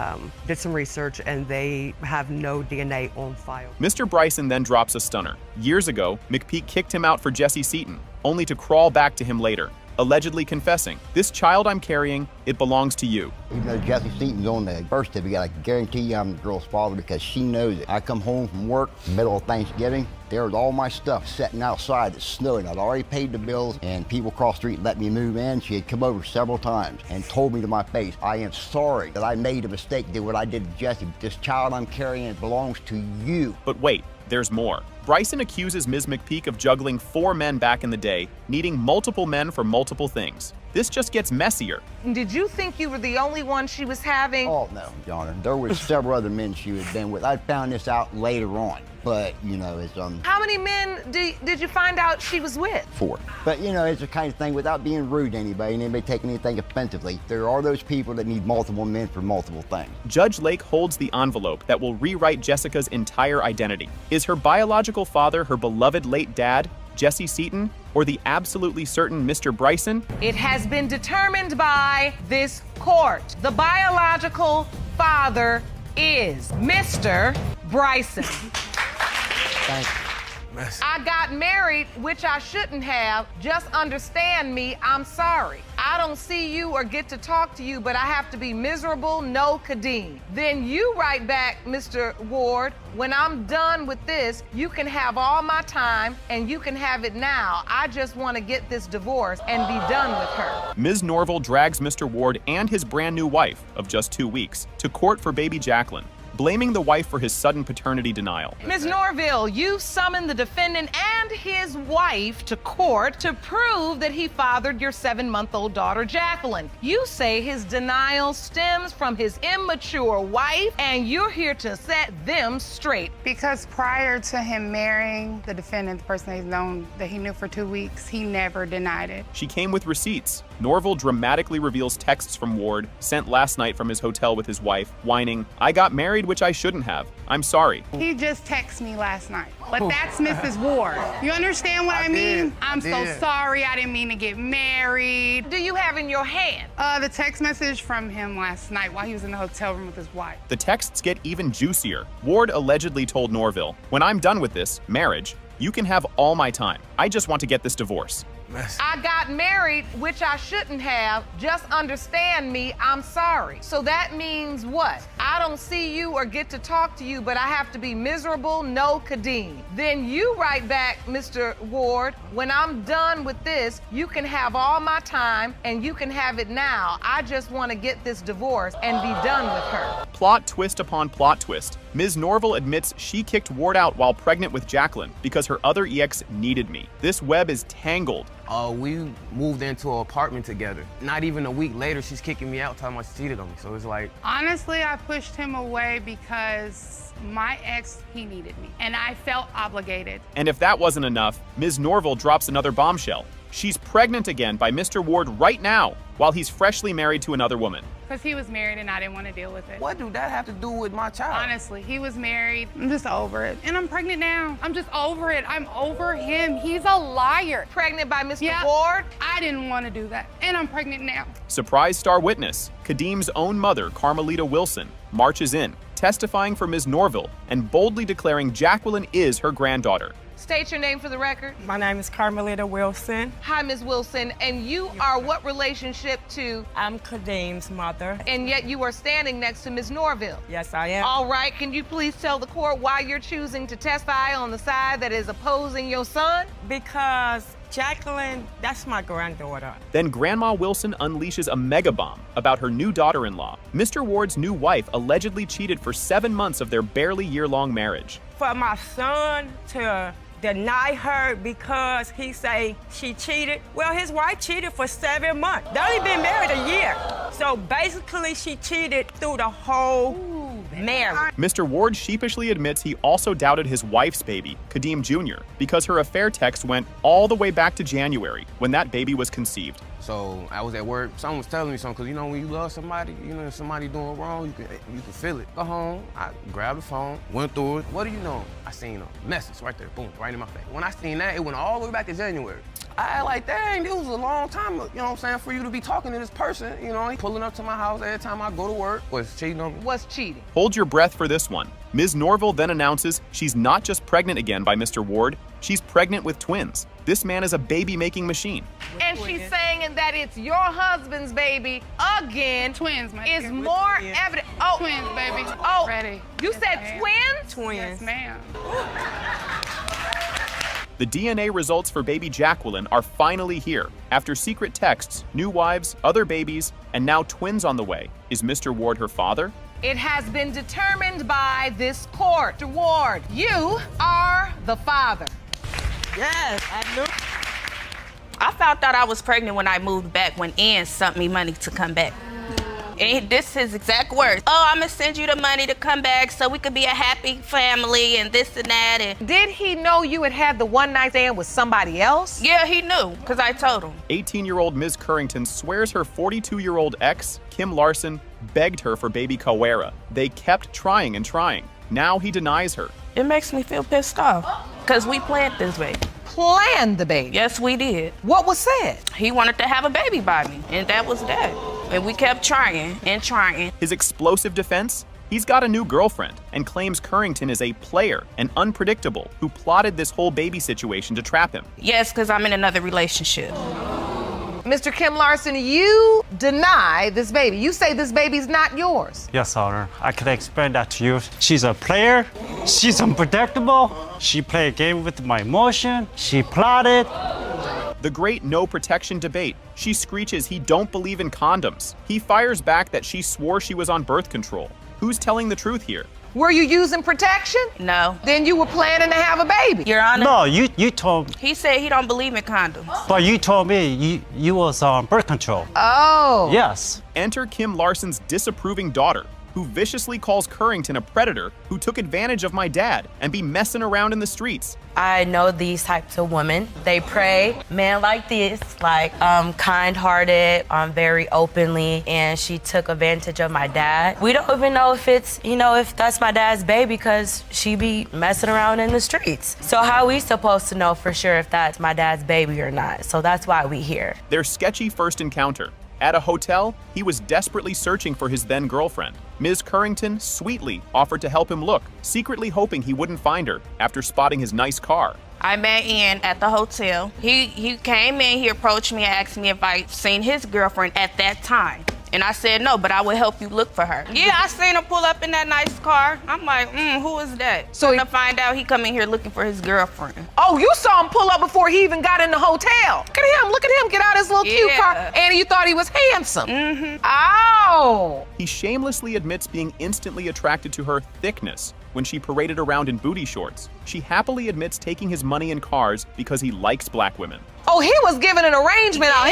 did some research, and they have no DNA on file. Mr. Bryson then drops a stunner. Years ago, McPeak kicked him out for Jesse Seaton, only to crawl back to him later, allegedly confessing, "This child I'm carrying, it belongs to you." Even though Jesse Seaton's on the birth certificate, I guarantee you I'm the girl's father because she knows it. I come home from work, middle of Thanksgiving, there was all my stuff sitting outside. It's snowing. I'd already paid the bills, and people across the street let me move in. She had come over several times and told me to my face, I am sorry that I made a mistake, did what I did to Jesse. This child I'm carrying, it belongs to you. But wait, there's more. Bryson accuses Ms. McPeak of juggling 4 men back in the day, needing multiple men for multiple things. This just gets messier. Did you think you were the only one she was having? Oh, no, Donna. There were several other men she had been with. I found this out later on, but, it's, How many men did you find out she was with? 4. But, it's the kind of thing, without being rude to anybody and anybody taking anything offensively, there are those people that need multiple men for multiple things. Judge Lake holds the envelope that will rewrite Jessica's entire identity. Is her biological father her beloved late dad, Jesse Seaton, or the absolutely certain Mr. Bryson? It has been determined by this court. The biological father is Mr. Bryson. Thank you. I got married, which I shouldn't have. Just understand me, I'm sorry. I don't see you or get to talk to you, but I have to be miserable, no Kadeem. Then you write back, Mr. Ward, when I'm done with this, you can have all my time and you can have it now. I just want to get this divorce and be done with her. Ms. Norville drags Mr. Ward and his brand new wife, of just 2 weeks, to court for baby Jacqueline. blaming the wife for his sudden paternity denial. Ms. Norville, you summoned the defendant and his wife to court to prove that he fathered your 7-month-old daughter, Jacqueline. You say his denial stems from his immature wife, and you're here to set them straight. Because prior to him marrying the defendant, the person he's known that he knew for 2 weeks, he never denied it. She came with receipts. Norville dramatically reveals texts from Ward sent last night from his hotel with his wife, whining, "I got married, which I shouldn't have. I'm sorry." He just texted me last night. But that's Mrs. Ward. You understand what I mean? I'm so sorry. I didn't mean to get married. Do you have in your hand? The text message from him last night while he was in the hotel room with his wife. The texts get even juicier. Ward allegedly told Norville, "When I'm done with this marriage, you can have all my time. I just want to get this divorce." I got married, which I shouldn't have. Just understand me, I'm sorry. So that means what? I don't see you or get to talk to you, but I have to be miserable, no Kadeem. Then you write back, Mr. Ward, "When I'm done with this, you can have all my time and you can have it now. I just want to get this divorce and be done with her." Plot twist upon plot twist. Ms. Norville admits she kicked Ward out while pregnant with Jacqueline because her other EX needed me. This web is tangled. We moved into an apartment together. Not even a week later, she's kicking me out, telling me she cheated on me. So it's like... Honestly, I pushed him away because my ex, he needed me. And I felt obligated. And if that wasn't enough, Ms. Norville drops another bombshell. She's pregnant again by Mr. Ward right now, while he's freshly married to another woman. Because he was married and I didn't want to deal with it. What do that have to do with my child? Honestly, he was married. I'm just over it. And I'm pregnant now. I'm just over it. I'm over him. He's a liar. Pregnant by Mr. Ward? I didn't want to do that. And I'm pregnant now. Surprise star witness, Kadeem's own mother, Carmelita Wilson, marches in, testifying for Ms. Norville and boldly declaring Jacqueline is her granddaughter. State your name for the record. My name is Carmelita Wilson. Hi, Ms. Wilson. And you are what relationship to? I'm Kadeem's mother. And yet you are standing next to Ms. Norville. Yes, I am. All right. Can you please tell the court why you're choosing to testify on the side that is opposing your son? Because Jacqueline, that's my granddaughter. Then Grandma Wilson unleashes a mega bomb about her new daughter-in-law. Mr. Ward's new wife allegedly cheated for 7 months of their barely year-long marriage. For my son to deny her because he say she cheated. Well, his wife cheated for 7 months. They only been married a year. So basically she cheated through the whole marriage. Mr. Ward sheepishly admits he also doubted his wife's baby, Kadeem Jr., because her affair text went all the way back to January, when that baby was conceived. So I was at work, someone was telling me something, because you know when you love somebody, you know if somebody doing wrong, you can feel it. Go home, I grabbed the phone, went through it. What do you know? I seen a message right there, boom, right in my face. When I seen that, it went all the way back to January. I like, dang, it was a long time, you know what I'm saying, for you to be talking to this person, you know, he pulling up to my house every time I go to work. Was cheating on me? What's cheating? Hold your breath for this one. Ms. Norville then announces she's not just pregnant again by Mr. Ward, she's pregnant with twins. This man is a baby-making machine. And she's saying that it's your husband's baby again. Twins, my is more evident. Oh, twins, baby. Oh, ready. You Yes, said ma'am. twins? Twins. Yes, ma'am. The DNA results for baby Jacqueline are finally here. After secret texts, new wives, other babies, and now twins on the way. Is Mr. Ward her father? It has been determined by this court. Mr. Ward, you are the father. Yes, I knew. I found out I was pregnant when I moved back when Ian sent me money to come back. And this is his exact words. Oh, I'm gonna send you the money to come back so we could be a happy family and this and that. And did he know you had the one night stand with somebody else? Yeah, he knew, because I told him. 18-year-old Ms. Currington swears her 42-year-old ex, Kim Larson, begged her for baby Kawera. They kept trying and trying. Now he denies her. It makes me feel pissed off, because we planned this baby. Planned the baby? Yes, we did. What was said? He wanted to have a baby by me, and that was that. And we kept trying and trying. His explosive defense? He's got a new girlfriend and claims Currington is a player and unpredictable who plotted this whole baby situation to trap him. Yes, because I'm in another relationship. Mr. Kim Larson, you deny this baby. You say this baby's not yours. Yes, Honor. I can explain that to you. She's a player. She's unpredictable. She played a game with my emotion. She plotted. The great no protection debate. She screeches he don't believe in condoms. He fires back that she swore she was on birth control. Who's telling the truth here? Were you using protection? No. Then you were planning to have a baby. Your Honor. No, you told me. He said he don't believe in condoms. But you told me you was on birth control. Oh. Yes. Enter Kim Larson's disapproving daughter, who viciously calls Currington a predator who took advantage of my dad and be messing around in the streets. I know these types of women. They prey men like this, like kind-hearted, very openly, and she took advantage of my dad. We don't even know if it's, if that's my dad's baby because she be messing around in the streets. So how are we supposed to know for sure if that's my dad's baby or not? So that's why we here. Their sketchy first encounter. At a hotel, he was desperately searching for his then girlfriend. Ms. Currington sweetly offered to help him look, secretly hoping he wouldn't find her after spotting his nice car. I met Ian at the hotel. He came in, he approached me and asked me if I'd seen his girlfriend at that time. And I said no, but I would help you look for her. Yeah, I seen her pull up in that nice car. I'm like, who is that? So to find out he come in here looking for his girlfriend. Oh, you saw him pull up before he even got in the hotel. Look at him, get out his little cute car. And you thought he was handsome. Mm-hmm. Oh! He shamelessly admits being instantly attracted to her thickness when she paraded around in booty shorts. She happily admits taking his money and cars because he likes black women. Oh, he was giving an arrangement out.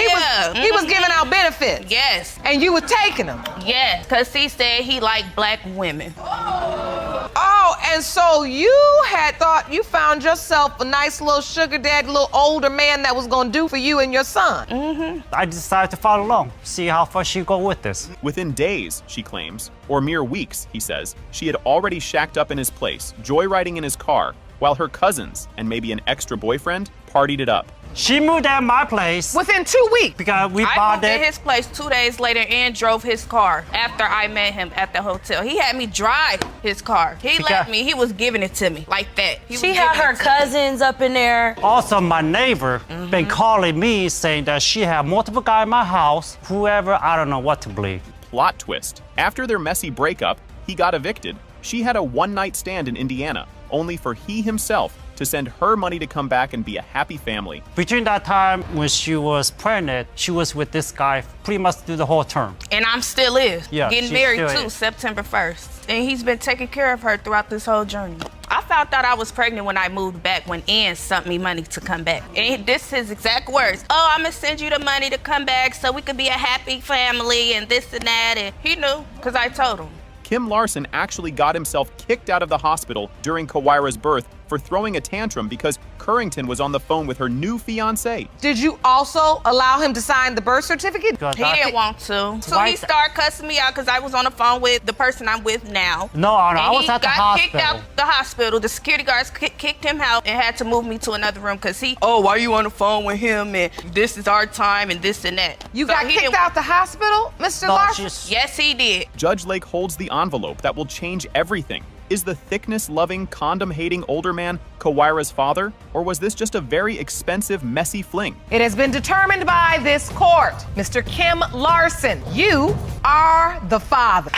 He was giving out benefits. Yes. And you was taking them. Yes, because he said he liked black women. Oh, and so you had thought you found yourself a nice little sugar daddy, little older man that was going to do for you and your son. Mm-hmm. I decided to follow along, see how far she go with this. Within days, she claims, or mere weeks, he says, she had already shacked up in his place, joyriding in his car, while her cousins and maybe an extra boyfriend partied it up. She moved at my place. Within 2 weeks. Because we I bought moved it. at his place 2 days later and drove his car after I met him at the hotel. He had me drive his car. He let me. He was giving it to me like that. She had her cousins up in there. Also, my neighbor been calling me saying that she had multiple guys in my house. Whoever, I don't know what to believe. Plot twist. After their messy breakup, he got evicted. She had a one-night stand in Indiana, only for he himself to send her money to come back and be a happy family. Between that time when she was pregnant, she was with this guy pretty much through the whole term. And I'm still is. Yeah, Getting she married still too, is. September 1st. And he's been taking care of her throughout this whole journey. I found out I was pregnant when I moved back, when Ian sent me money to come back. And this is his exact words. Oh, I'm gonna send you the money to come back so we could be a happy family and this and that. And he knew, because I told him. Kim Larson actually got himself kicked out of the hospital during Kawira's birth for throwing a tantrum because Currington was on the phone with her new fiancé. Did you also allow him to sign the birth certificate? He didn't want to. So he started cussing me out because I was on the phone with the person I'm with now. No, I was at the hospital. He got kicked out the hospital. The security guards kicked him out and had to move me to another room because why are you on the phone with him and this is our time and this and that. You got kicked out the hospital, Mr. Larson? Yes, he did. Judge Lake holds the envelope that will change everything. Is the thickness-loving, condom-hating older man Kawira's father, or was this just a very expensive, messy fling? It has been determined by this court. Mr. Kim Larson, you are the father.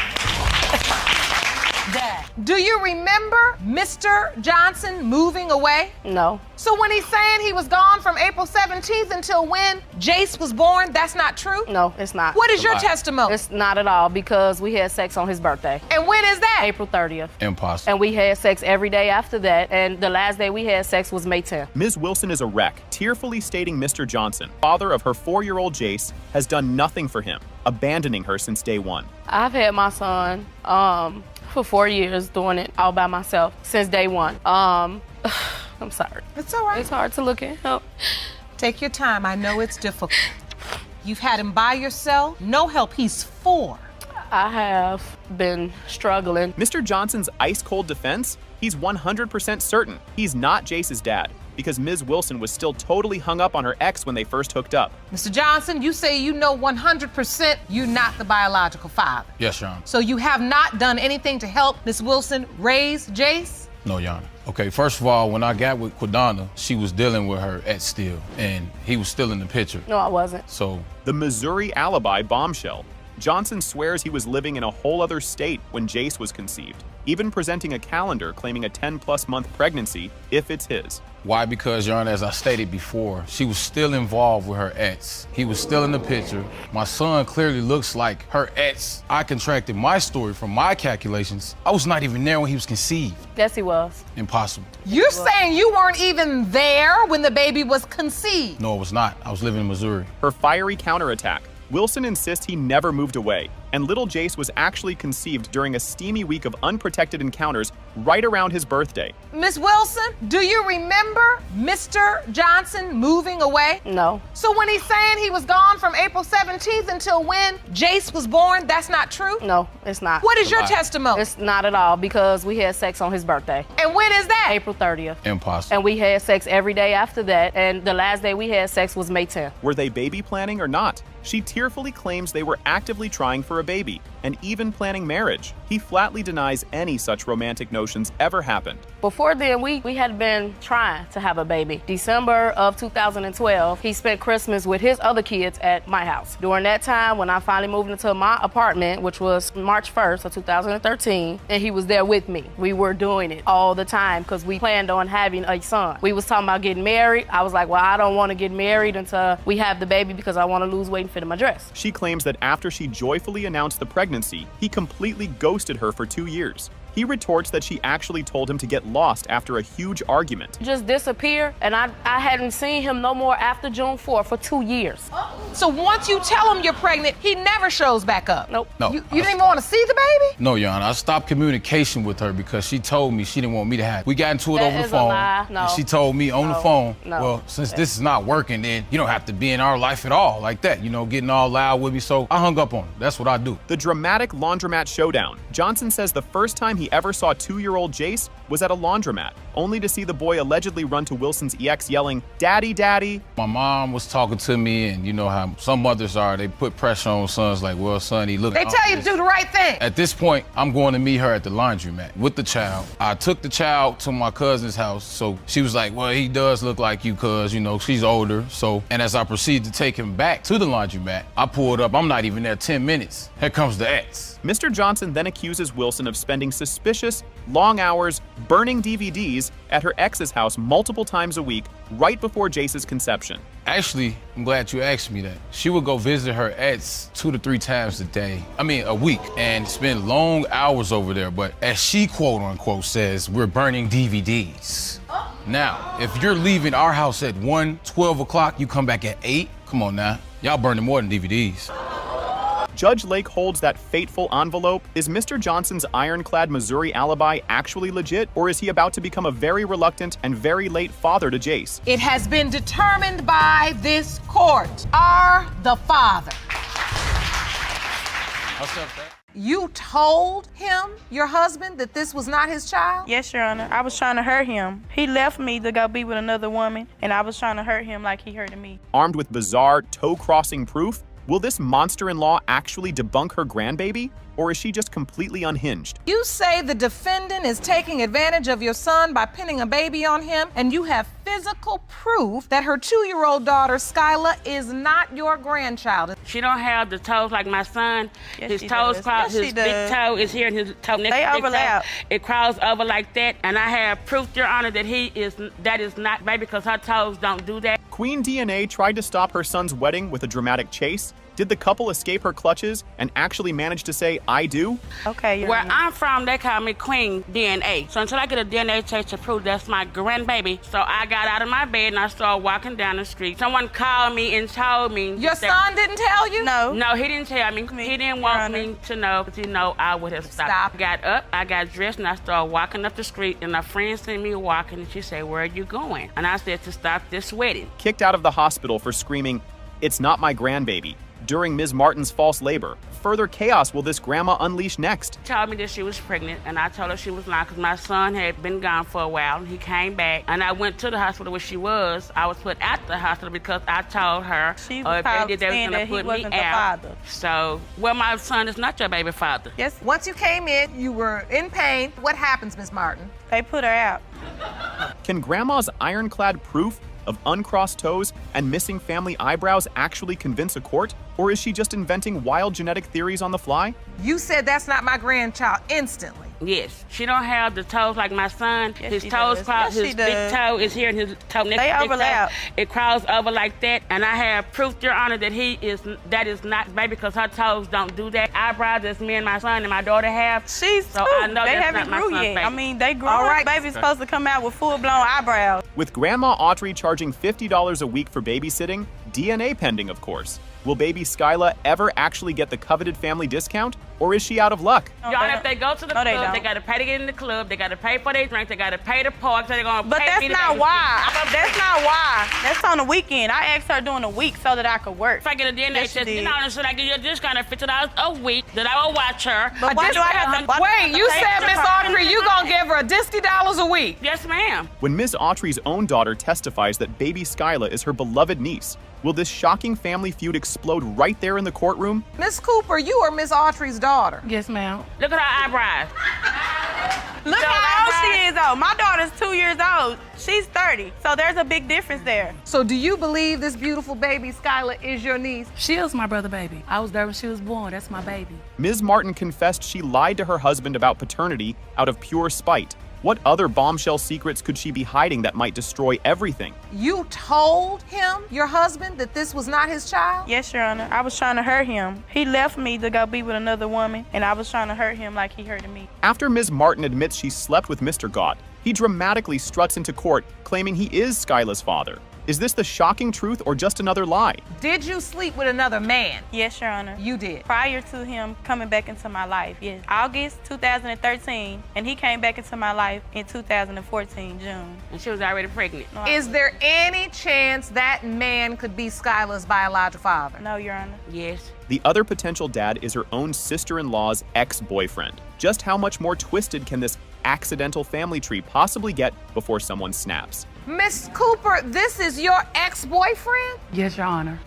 Dad. Do you remember Mr. Johnson moving away? No. So when he's saying he was gone from April 17th until when Jace was born, that's not true? No, it's not. What is your testimony? It's not at all because we had sex on his birthday. And when is that? April 30th. Impossible. And we had sex every day after that, and the last day we had sex was May 10th. Ms. Wilson is a wreck, tearfully stating Mr. Johnson, father of her 4-year-old Jace, has done nothing for him, abandoning her since day one. I've had my son for 4 years doing it all by myself since day one. I'm sorry. It's all right. It's hard to look at him. Take your time. I know it's difficult. You've had him by yourself. No help. He's 4. I have been struggling. Mr. Johnson's ice-cold defense? He's 100% certain he's not Jace's dad because Ms. Wilson was still totally hung up on her ex when they first hooked up. Mr. Johnson, you say you know 100% you're not the biological father. Yes, Your Honor. So you have not done anything to help Ms. Wilson raise Jace? No, Your Honor. Okay, first of all, when I got with Quadonna, she was dealing with her ex still, and he was still in the picture. No, I wasn't. So, the Missouri alibi bombshell. Johnson swears he was living in a whole other state when Jace was conceived. even presenting a calendar claiming a 10-plus month pregnancy if it's his. Why? Because, Your Honor, as I stated before, she was still involved with her ex. He was still in the picture. My son clearly looks like her ex. I contracted my story from my calculations. I was not even there when he was conceived. Yes, he was. Impossible. You're saying you weren't even there when the baby was conceived? No, it was not. I was living in Missouri. Her fiery counterattack. Wilson insists he never moved away, and little Jace was actually conceived during a steamy week of unprotected encounters right around his birthday. Miss Wilson, do you remember Mr. Johnson moving away? No. So when he's saying he was gone from April 17th until when Jace was born, that's not true? No, it's not. What is your testimony? It's not at all, because we had sex on his birthday. And when is that? April 30th. Impossible. And we had sex every day after that, and the last day we had sex was May 10th. Were they baby planning or not? She tearfully claims they were actively trying for a baby and even planning marriage. He flatly denies any such romantic notions ever happened. Before then, we had been trying to have a baby. December of 2012, he spent Christmas with his other kids at my house. During that time, when I finally moved into my apartment, which was March 1st of 2013, and he was there with me. We were doing it all the time because we planned on having a son. We was talking about getting married. I was like, well, I don't want to get married until we have the baby because I want to lose weight and fit in my dress. She claims that after she joyfully announced the pregnancy, he completely ghosted her for 2 years. He retorts that she actually told him to get lost after a huge argument. Just disappear, and I hadn't seen him no more after June 4th for 2 years. So once you tell him you're pregnant, he never shows back up? Nope. No. You didn't even want to see the baby? No, Your Honor. I stopped communication with her because she told me she didn't want me to have it. We got into it That over the is a phone. lie. No. And she told me on the phone, No. well, since this is not working, then you don't have to be in our life at all, like that, getting all loud with me. So I hung up on her. That's what I do. The dramatic laundromat showdown. Johnson says the first time he ever saw 2-year-old Jace was at a laundromat, only to see the boy allegedly run to Wilson's EX yelling, "Daddy, Daddy." My mom was talking to me, and you know how some mothers are. They put pressure on sons like, well, son, he look. They tell you to do the right thing. At this point, I'm going to meet her at the laundromat with the child. I took the child to my cousin's house, so she was like, well, he does look like you, cuz, she's older. So, and as I proceeded to take him back to the laundromat, I pulled up. I'm not even there 10 minutes. Here comes the ex. Mr. Johnson then accuses Wilson of spending suspicious, long hours burning DVDs at her ex's house multiple times a week right before Jace's conception. Actually, I'm glad you asked me that. She would go visit her ex 2 to 3 times a week, and spend long hours over there. But as she quote unquote says, we're burning DVDs. Now, if you're leaving our house at 12 o'clock, you come back at 8, come on now. Y'all burning more than DVDs. Judge Lake holds that fateful envelope. Is Mr. Johnson's ironclad Missouri alibi actually legit, or is he about to become a very reluctant and very late father to Jace? It has been determined by this court. Are the father. You told him, your husband, that this was not his child? Yes, Your Honor. I was trying to hurt him. He left me to go be with another woman, and I was trying to hurt him like he hurted me. Armed with bizarre, toe-crossing proof, will this monster-in-law actually debunk her grandbaby, or is she just completely unhinged? You say the defendant is taking advantage of your son by pinning a baby on him, and you have physical proof that her 2-year-old daughter, Skyla, is not your grandchild. She don't have the toes like my son. Yes, his she toes does. cross, Yes, his she big does. toe is here and his toe next They to big overlap. toe. It crawls over like that, and I have proof, Your Honor, that is not baby because her toes don't do that. Queen DNA tried to stop her son's wedding with a dramatic chase. Did the couple escape her clutches and actually manage to say, "I do"? Okay, Your Where Honor. I'm from, they call me Queen DNA. So until I get a DNA test to prove that's my grandbaby, so I got out of my bed and I started walking down the street. Someone called me and told me. Your son didn't tell you? No, he didn't tell me. He didn't want me to know, because I would have stopped. I got up, I got dressed, and I started walking up the street, and a friend seen me walking, and she said, "Where are you going?" And I said, "To stop this wedding." Kicked out of the hospital for screaming, "It's not my grandbaby," during Ms. Martin's false labor. Further chaos will this grandma unleash next? She told me that she was pregnant, and I told her she was not because my son had been gone for a while, and he came back, and I went to the hospital where she was. I was put at the hospital because I told her She was if they did, they was saying going that to he put me wasn't the out. father. So, well, my son is not your baby father. Yes. Once you came in, you were in pain. What happens, Miss Martin? They put her out. Can grandma's ironclad proof of uncrossed toes and missing family eyebrows actually convince a court? Or is she just inventing wild genetic theories on the fly? You said that's not my grandchild instantly. Yes. She don't have the toes like my son. Yes, His she toes does. cross. Yes, she His big does. toe is here, and his toe next They to his overlap. toe. It crawls over like that, and I have proof, Your Honor, that that is not baby because her toes don't do that. Eyebrows that me and my son and my daughter have. She's so too. I know They that's haven't not my grew son's yet. baby. I mean, they grew. All right. Baby's supposed to come out with full-blown eyebrows. With Grandma Autry charging $50 a week for babysitting, DNA pending, of course. Will baby Skyla ever actually get the coveted family discount, or is she out of luck? Your Honor, if they go to the No, they club, they don't. got to pay to get in the club. They got to pay for their drink. They got to pay to park. So they're going to But pay that's me to not babysit. why. That's not why. That's on the weekend. I asked her during the week so that I could work. If I get a DNA Yes, she test, did. you know, should I give you a discount of $50 a week that I will watch her? But why do I have to? Wait, you said, Miss Autry, you gonna give her $60 a week? Yes, ma'am. When Ms. Autry's own daughter testifies that baby Skyla is her beloved niece, will this shocking family feud explode right there in the courtroom? Miss Cooper, you are Miss Autry's daughter. Yes, ma'am. Look at her eyebrows. Look how old she is, though. My daughter's 2 years old. She's 30. So there's a big difference there. So do you believe this beautiful baby Skyla is your niece? She is my brother baby. I was there when she was born. That's my baby. Ms. Martin confessed she lied to her husband about paternity out of pure spite. What other bombshell secrets could she be hiding that might destroy everything? You told him, your husband, that this was not his child? Yes, Your Honor. I was trying to hurt him. He left me to go be with another woman, and I was trying to hurt him like he hurted me. After Ms. Martin admits she slept with Mr. Gott, he dramatically struts into court claiming he is Skyla's father. Is this the shocking truth or just another lie? Did you sleep with another man? Yes, Your Honor. You did. Prior to him coming back into my life, yes. August 2013, and he came back into my life in 2014, June. And she was already pregnant. No, Is there any chance that man could be Skyla's biological father? No, Your Honor. Yes. The other potential dad is her own sister-in-law's ex-boyfriend. Just how much more twisted can this accidental family tree possibly get before someone snaps? Miss Cooper, this is your ex-boyfriend? Yes, Your Honor.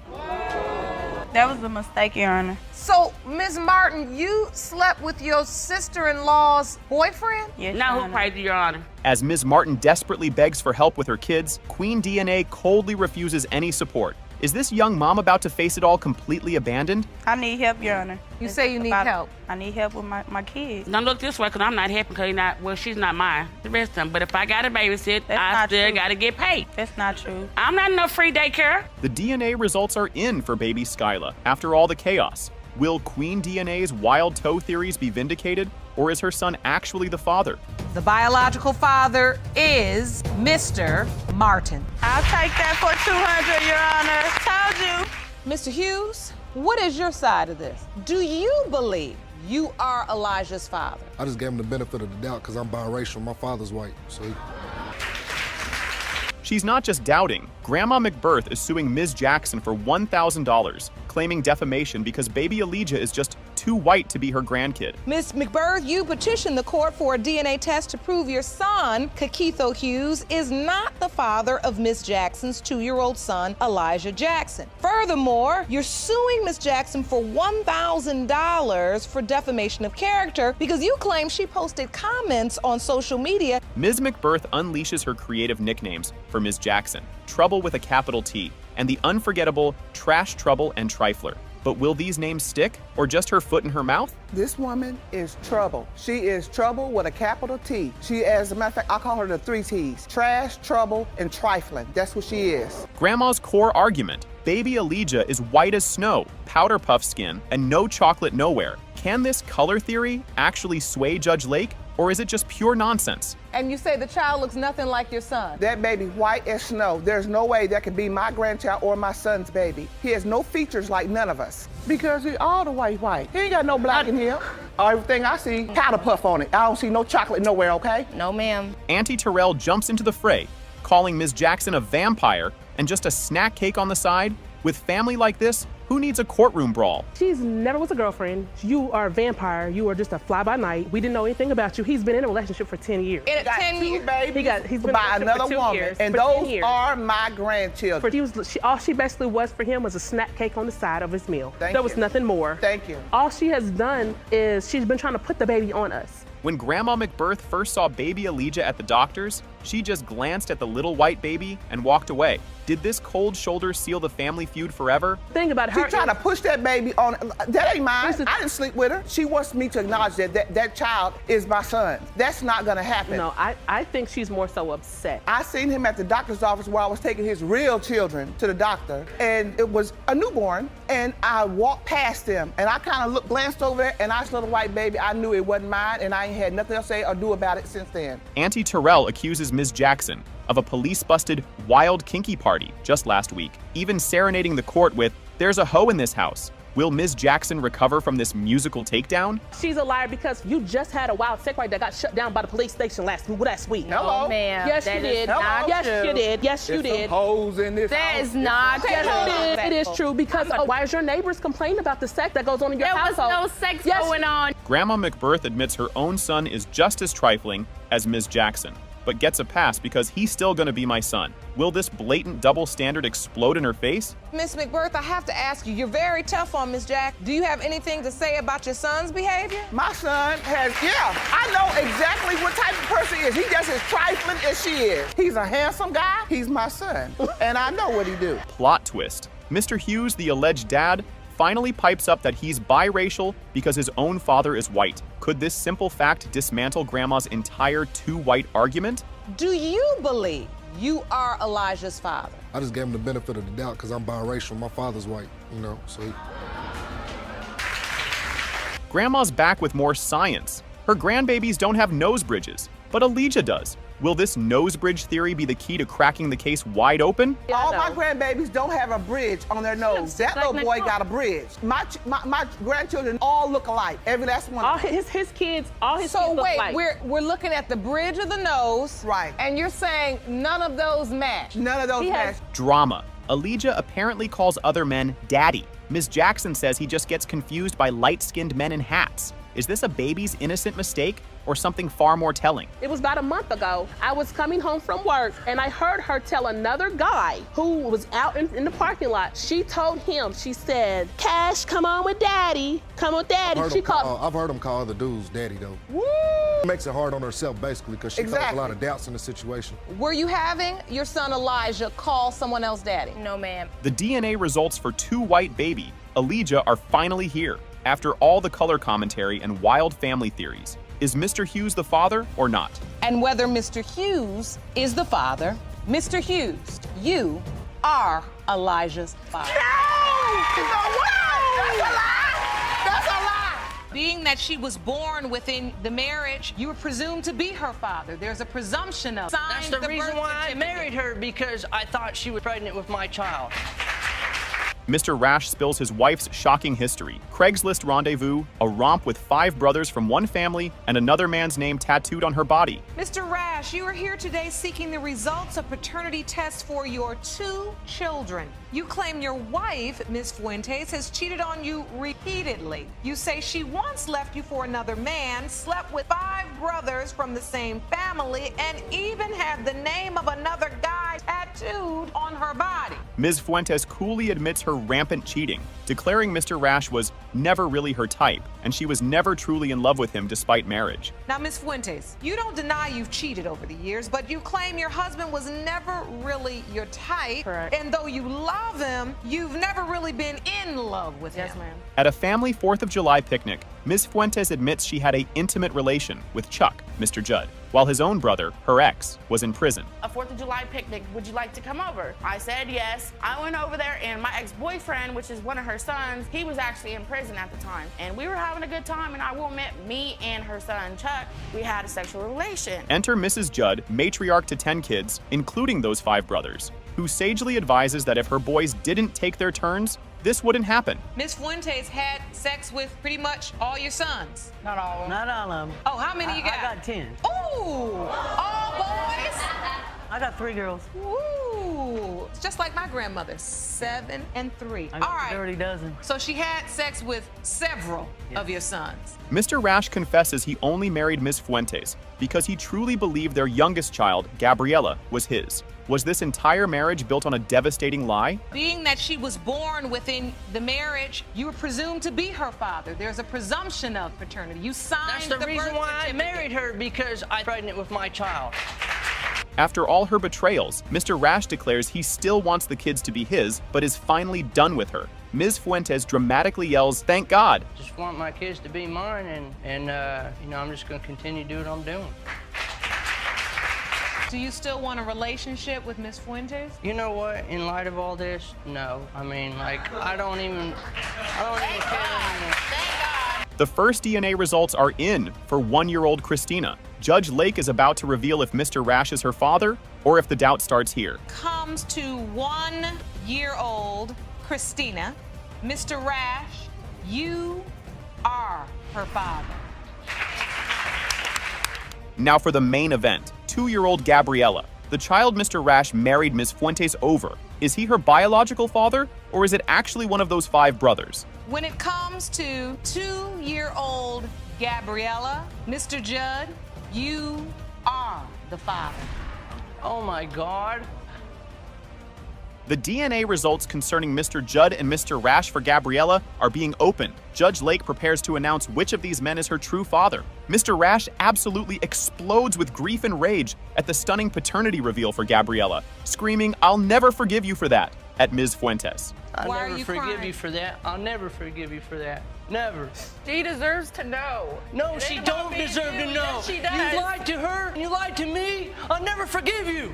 That was a mistake, Your Honor. So, Ms. Martin, you slept with your sister-in-law's boyfriend? Yes, Now Your who Honor. crazy, Your Honor? As Ms. Martin desperately begs for help with her kids, Queen DNA coldly refuses any support. Is this young mom about to face it all completely abandoned? I need help, Your Honor. You say you need help. I need help with my kids. Don't look this way because I'm not happy because she's not mine. The rest of them. But if I got to babysit, That's I not still true. got to get paid. That's not true. I'm not in no free daycare. The DNA results are in for baby Skyla after all the chaos. Will Queen DNA's wild toe theories be vindicated, or is her son actually the father? The biological father is Mr. Martin. I'll take that for $200, Your Honor. Told you. Mr. Hughes, what is your side of this? Do you believe you are Elijah's father? I just gave him the benefit of the doubt because I'm biracial. My father's white, so She's not just doubting. Grandma McBirth is suing Ms. Jackson for $1,000, claiming defamation because baby Elijah is just too white to be her grandkid. Miss McBirth, you petitioned the court for a DNA test to prove your son, Kakitho Hughes, is not the father of Miss Jackson's 2-year-old son, Elijah Jackson. Furthermore, you're suing Miss Jackson for $1,000 for defamation of character because you claim she posted comments on social media. Ms. McBirth unleashes her creative nicknames for Ms. Jackson: Trouble with a capital T, and the unforgettable Trash, Trouble, and Trifler. But will these names stick, or just her foot in her mouth? This woman is trouble. She is trouble with a capital T. She, as a matter of fact, I call her the 3 T's. Trash, trouble, and trifling. That's what she is. Grandma's core argument: baby Elijah is white as snow, powder puff skin, and no chocolate nowhere. Can this color theory actually sway Judge Lake, or is it just pure nonsense? And you say the child looks nothing like your son. That baby white as snow. There's no way that could be my grandchild or my son's baby. He has no features like none of us. Because he all the way white. He ain't got no black in him. Everything I see, powder puff on it. I don't see no chocolate nowhere, okay? No, ma'am. Auntie Terrell jumps into the fray, calling Ms. Jackson a vampire and just a snack cake on the side. With family like this, who needs a courtroom brawl? She's never was a girlfriend. You are a vampire. You are just a fly-by-night. We didn't know anything about you. He's been in a relationship for 10 years. In 10 years, baby. He's been by in a relationship another for 2 woman. years, And for 10 those years. are my grandchildren. All she basically was for him was a snack cake on the side of his meal. Thank there was you. nothing more. Thank you. All she has done is she's been trying to put the baby on us. When Grandma McBirth first saw baby Elijah at the doctor's, She just glanced at the little white baby and walked away. Did this cold shoulder seal the family feud forever? Think about her. She tried to push that baby on. That ain't mine. I didn't sleep with her. She wants me to acknowledge that child is my son. That's not gonna happen. No, I think she's more so upset. I seen him at the doctor's office where I was taking his real children to the doctor, and it was a newborn, and I walked past him, and I kind of glanced over there, and I saw the white baby. I knew it wasn't mine, and I ain't had nothing else to say or do about it since then. Auntie Terrell accuses Ms. Jackson of a police-busted wild kinky party just last week, even serenading the court with, "There's a hoe in this house." Will Ms. Jackson recover from this musical takedown? She's a liar because you just had a wild sex party that got shut down by the police station last week. Hello. Ma'am. Yes, you did. Yes, you did. Yes, you did. Hoes in this That house. is not true. It is true because why is your neighbors complaining about the sex that goes on in your household? There was no sex going on. Grandma McBirth admits her own son is just as trifling as Ms. Jackson, but gets a pass because he's still gonna be my son. Will this blatant double standard explode in her face? Miss McBirth, I have to ask you, you're very tough on Miss Jack. Do you have anything to say about your son's behavior? My son has, I know exactly what type of person he is. He just as trifling as she is. He's a handsome guy. He's my son, and I know what he do. Plot twist. Mr. Hughes, the alleged dad, finally pipes up that he's biracial because his own father is white. Could this simple fact dismantle Grandma's entire two-white argument? Do you believe you are Elijah's father? I just gave him the benefit of the doubt because I'm biracial. My father's white, so. Grandma's back with more science. Her grandbabies don't have nose bridges, but Elijah does. Will this nose bridge theory be the key to cracking the case wide open? All my grandbabies don't have a bridge on their nose. That little boy got a bridge. My grandchildren all look alike. Every last one. All his kids, all his So kids look wait, like. we're looking at the bridge of the nose. Right. And you're saying none of those match. None of those match. Drama. Elijah apparently calls other men daddy. Ms. Jackson says he just gets confused by light-skinned men in hats. Is this a baby's innocent mistake or something far more telling? It was about a month ago. I was coming home from work and I heard her tell another guy who was out in the parking lot. She told him, she said, "Cash, come on with daddy. Come with daddy." I've heard him call other dudes daddy, though. Woo! Makes it hard on herself, basically, because she caused a lot of doubts in the situation. Were you having your son Elijah call someone else daddy? No, ma'am. The DNA results for two white baby, Elijah, are finally here. After all the color commentary and wild family theories, is Mr. Hughes the father or not? And whether Mr. Hughes is the father, Mr. Hughes, you are Elijah's father. That's a lie! Being that she was born within the marriage, you were presumed to be her father. There's a presumption of. That's the reason why I married her, because I thought she was pregnant with my child. Mr. Rash spills his wife's shocking history. Craigslist rendezvous, a romp with 5 brothers from one family, and another man's name tattooed on her body. Mr. Rash, you are here today seeking the results of paternity tests for your 2 children. You claim your wife, Ms. Fuentes, has cheated on you repeatedly. You say she once left you for another man, slept with 5 brothers from the same family, and even had the name of another guy tattooed on her body. Ms. Fuentes coolly admits her rampant cheating, declaring Mr. Rash was never really her type, and she was never truly in love with him despite marriage. Now, Ms. Fuentes, you don't deny you've cheated over the years, but you claim your husband was never really your type. Correct. And though you love him, you've never really been in love with him. Yes, ma'am. At a family 4th of July picnic, Ms. Fuentes admits she had an intimate relation with Chuck, Mr. Judd, while his own brother, her ex, was in prison. A 4th of July picnic, would you like to come over? I said yes. I went over there and my ex-boyfriend, which is one of her sons, he was actually in prison at the time. And we were having a good time, and I will admit, me and her son, Chuck, we had a sexual relation. Enter Mrs. Judd, matriarch to 10 kids, including those 5 brothers, who sagely advises that if her boys didn't take their turns, this wouldn't happen. Ms. Fuentes had sex with pretty much all your sons. Not all of them. Not all of them. Oh, how many you got? I got 10. Ooh, all boys? I got 3 girls. Ooh, it's just like my grandmother, 7 and 3. I got all right. 30 dozen. So she had sex with several of your sons. Mr. Rash confesses he only married Ms. Fuentes because he truly believed their youngest child, Gabriella, was his. Was this entire marriage built on a devastating lie? Being that she was born within the marriage, you were presumed to be her father. There's a presumption of paternity. You signed That's the reason birth why I certificate. married her, because I was pregnant with my child. After all her betrayals, Mr. Rash declares he still wants the kids to be his, but is finally done with her. Ms. Fuentes dramatically yells, "Thank God!" Just want my kids to be mine, and you know, I'm just going to continue to do what I'm doing. Do you still want a relationship with Miss Fuentes? You know what? In light of all this, no. I mean, like, I don't even care anymore. The first DNA results are in for 1-year-old Christina. Judge Lake is about to reveal if Mr. Rash is her father or if the doubt starts here. Comes to 1-year-old Christina. Mr. Rash, you are her father. Now for the main event, 2-year-old Gabriella. The child Mr. Rash married Ms. Fuentes over. Is he her biological father, or is it actually one of those 5 brothers? When it comes to 2-year-old Gabriella, Mr. Judd, you are the father. Oh my God. The DNA results concerning Mr. Judd and Mr. Rash for Gabriella are being opened. Judge Lake prepares to announce which of these men is her true father. Mr. Rash absolutely explodes with grief and rage at the stunning paternity reveal for Gabriella, screaming, "I'll never forgive you for that," at Ms. Fuentes. I'll never forgive you for that. I'll never forgive you for that. Never. She deserves to know. No, she don't deserve to know. Yes, she does. You lied to her, and you lied to me. I'll never forgive you.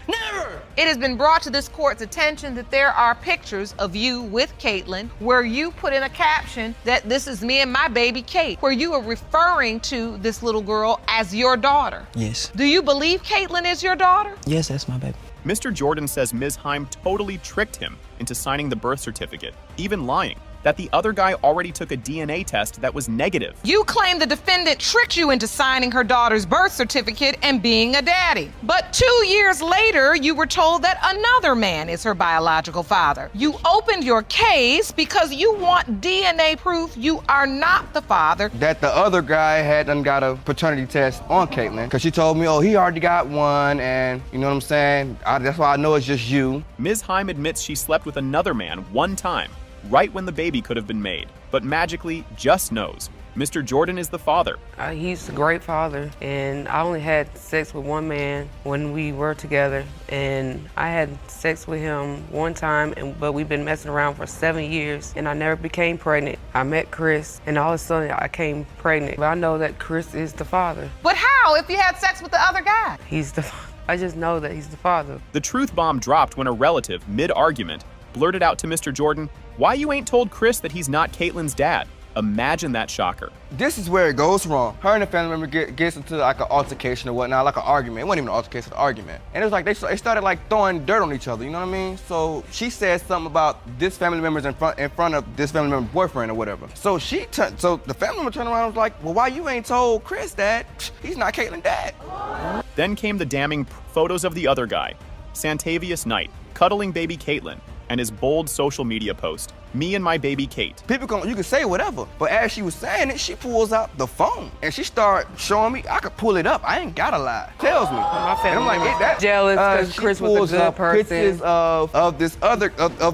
Never. It has been brought to this court's attention that there are pictures of you with Caitlin where you put in a caption that this is me and my baby Kate, where you are referring to this little girl as your daughter. Yes. Do you believe Caitlin is your daughter? Yes, that's my baby. Mr. Jordan says Ms. Heim totally tricked him into signing the birth certificate, even lying that the other guy already took a DNA test that was negative. You claim the defendant tricked you into signing her daughter's birth certificate and being a daddy. But 2 years later, you were told that another man is her biological father. You opened your case because you want DNA proof you are not the father. That the other guy had done got a paternity test on Caitlin, because she told me, oh, he already got one, and you know what I'm saying? That's why I know it's just you. Ms. Heim admits she slept with another man one time, right when the baby could have been made, but magically just knows. Mr. Jordan is the father. He's a great father, and I only had sex with one man when we were together, and I had sex with him one time, but we've been messing around for 7 years, and I never became pregnant. I met Chris, and all of a sudden I came pregnant. But I know that Chris is the father. But how if you had sex with the other guy? He's the I just know that he's the father. The truth bomb dropped when a relative, mid-argument, blurted out to Mr. Jordan, "Why you ain't told Chris that he's not Caitlin's dad?" Imagine that shocker. This is where it goes wrong. Her and the family member gets into like an altercation or whatnot, like an argument. It wasn't even an altercation, it was an argument. And it was like they started like throwing dirt on each other, you know what I mean? So she said something about this family member's in front of this family member's boyfriend or whatever. So the family member turned around and was like, well, why you ain't told Chris that he's not Caitlin's dad? Then came the damning photos of the other guy, Santavius Knight, cuddling baby Caitlin, and his bold social media post, "Me and my baby Kate." You can say whatever, but as she was saying it, she pulls out the phone and she started showing me I could pull it up. I ain't gotta lie. Tells me. My family and I'm like, that's jealous because Chris was a good person. Pictures of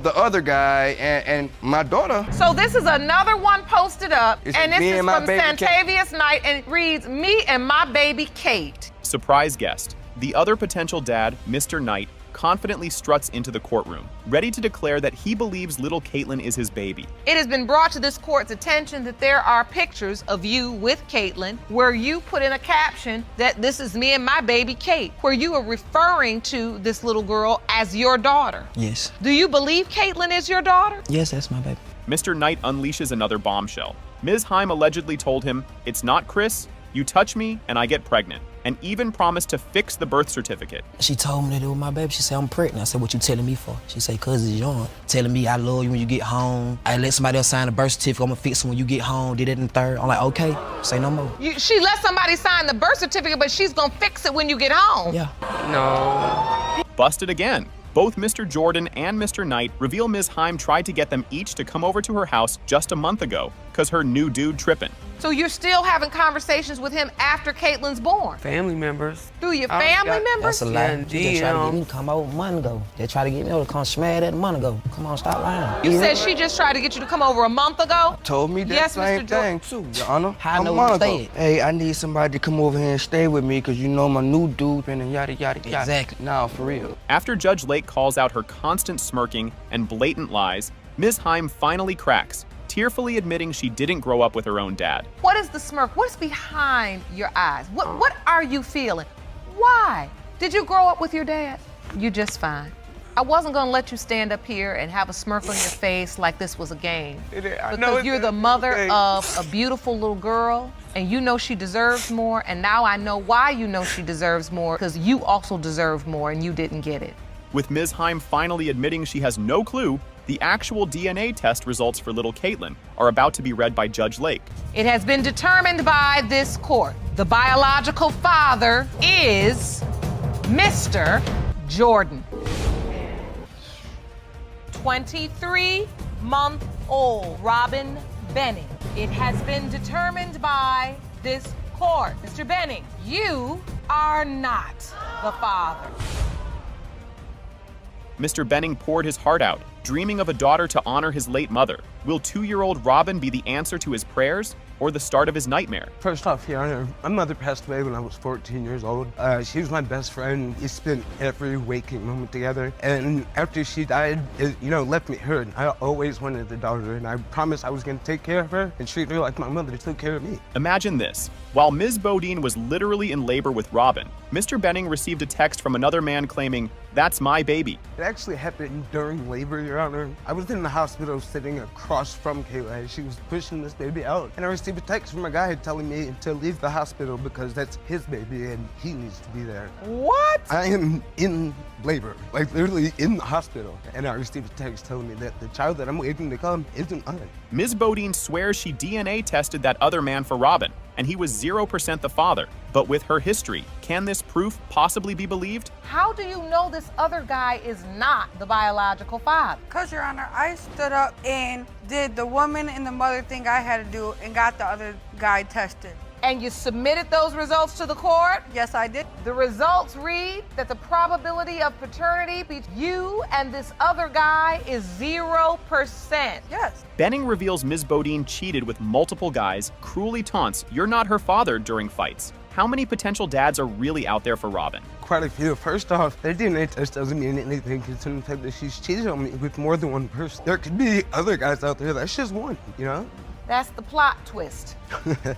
the other guy and my daughter. So this is another one posted up, and this is from Santavius Knight, and it reads, "Me and my baby Kate." Surprise guest. The other potential dad, Mr. Knight, confidently struts into the courtroom, ready to declare that he believes little Caitlin is his baby. It has been brought to this court's attention that there are pictures of you with Caitlin where you put in a caption that this is me and my baby Kate, where you are referring to this little girl as your daughter. Yes. Do you believe Caitlin is your daughter? Yes, that's my baby. Mr. Knight unleashes another bombshell. Ms. Heim allegedly told him, "It's not Chris, you touch me and I get pregnant," and even promised to fix the birth certificate. She told me that it was my baby. She said, I'm pregnant. I said, what you telling me for? She said, cause it's young. Telling me I love you when you get home. I let somebody else sign the birth certificate. I'm gonna fix it when you get home. Did it in third. I'm like, okay, say no more. She let somebody sign the birth certificate, but she's gonna fix it when you get home. Yeah. No. Busted again. Both Mr. Jordan and Mr. Knight reveal Ms. Heim tried to get them each to come over to her house just a month ago, cause her new dude tripping. So you're still having conversations with him after Caitlin's born? Family members. Through your family members? That's a lie. They try to get me to come over a month ago. They try to get me to come smash that a month ago. Come on, stop lying. You said she just tried to get you to come over a month ago? Told me that Yes, same Mr. thing too, Your Honor. How I know A what month to ago. say? Hey, I need somebody to come over here and stay with me because you know my new dude and yada yada yada. Exactly. Now, for real. After Judge Lake calls out her constant smirking and blatant lies, Ms. Heim finally cracks, tearfully admitting she didn't grow up with her own dad. What is the smirk? What's behind your eyes? What are you feeling? Why? Did you grow up with your dad? You just fine. I wasn't gonna let you stand up here and have a smirk on your face like this was a game. Because you're the mother of a beautiful little girl and you know she deserves more, and now I know why you know she deserves more, because you also deserved more and you didn't get it. With Ms. Heim finally admitting she has no clue, the actual DNA test results for little Caitlin are about to be read by Judge Lake. It has been determined by this court. The biological father is Mr. Jordan. 23-month-old Robin Benning. It has been determined by this court. Mr. Benning, you are not the father. Mr. Benning poured his heart out, dreaming of a daughter to honor his late mother. Will 2-year-old Robin be the answer to his prayers or the start of his nightmare? First off, Your Honor, my mother passed away when I was 14 years old. She was my best friend. We spent every waking moment together. And after she died, it, left me hurt. I always wanted a daughter, and I promised I was going to take care of her and treat her like my mother took care of me. Imagine this. While Ms. Bodine was literally in labor with Robin, Mr. Benning received a text from another man claiming, "That's my baby." It actually happened during labor, Your Honor. I was in the hospital sitting across from Kayla as she was pushing this baby out, and I received a text from a guy telling me to leave the hospital because that's his baby and he needs to be there. What? I am in labor, like literally in the hospital, and I received a text telling me that the child that I'm waiting to come isn't mine. Ms. Bodine swears she DNA tested that other man for Robin, and he was 0% the father. But with her history, can this proof possibly be believed? How do you know this other guy is not the biological father? Because, Your Honor, I stood up and did the woman and the mother thing I had to do and got the other guy tested. And you submitted those results to the court? Yes, I did. The results read that the probability of paternity between you and this other guy is 0%. Yes. Benning reveals Ms. Bodine cheated with multiple guys, cruelly taunts, "You're not her father," during fights. How many potential dads are really out there for Robin? Quite a few. First off, their DNA test doesn't mean anything considering the fact that she's cheated on me with more than one person. There could be other guys out there, that's just one, That's the plot twist.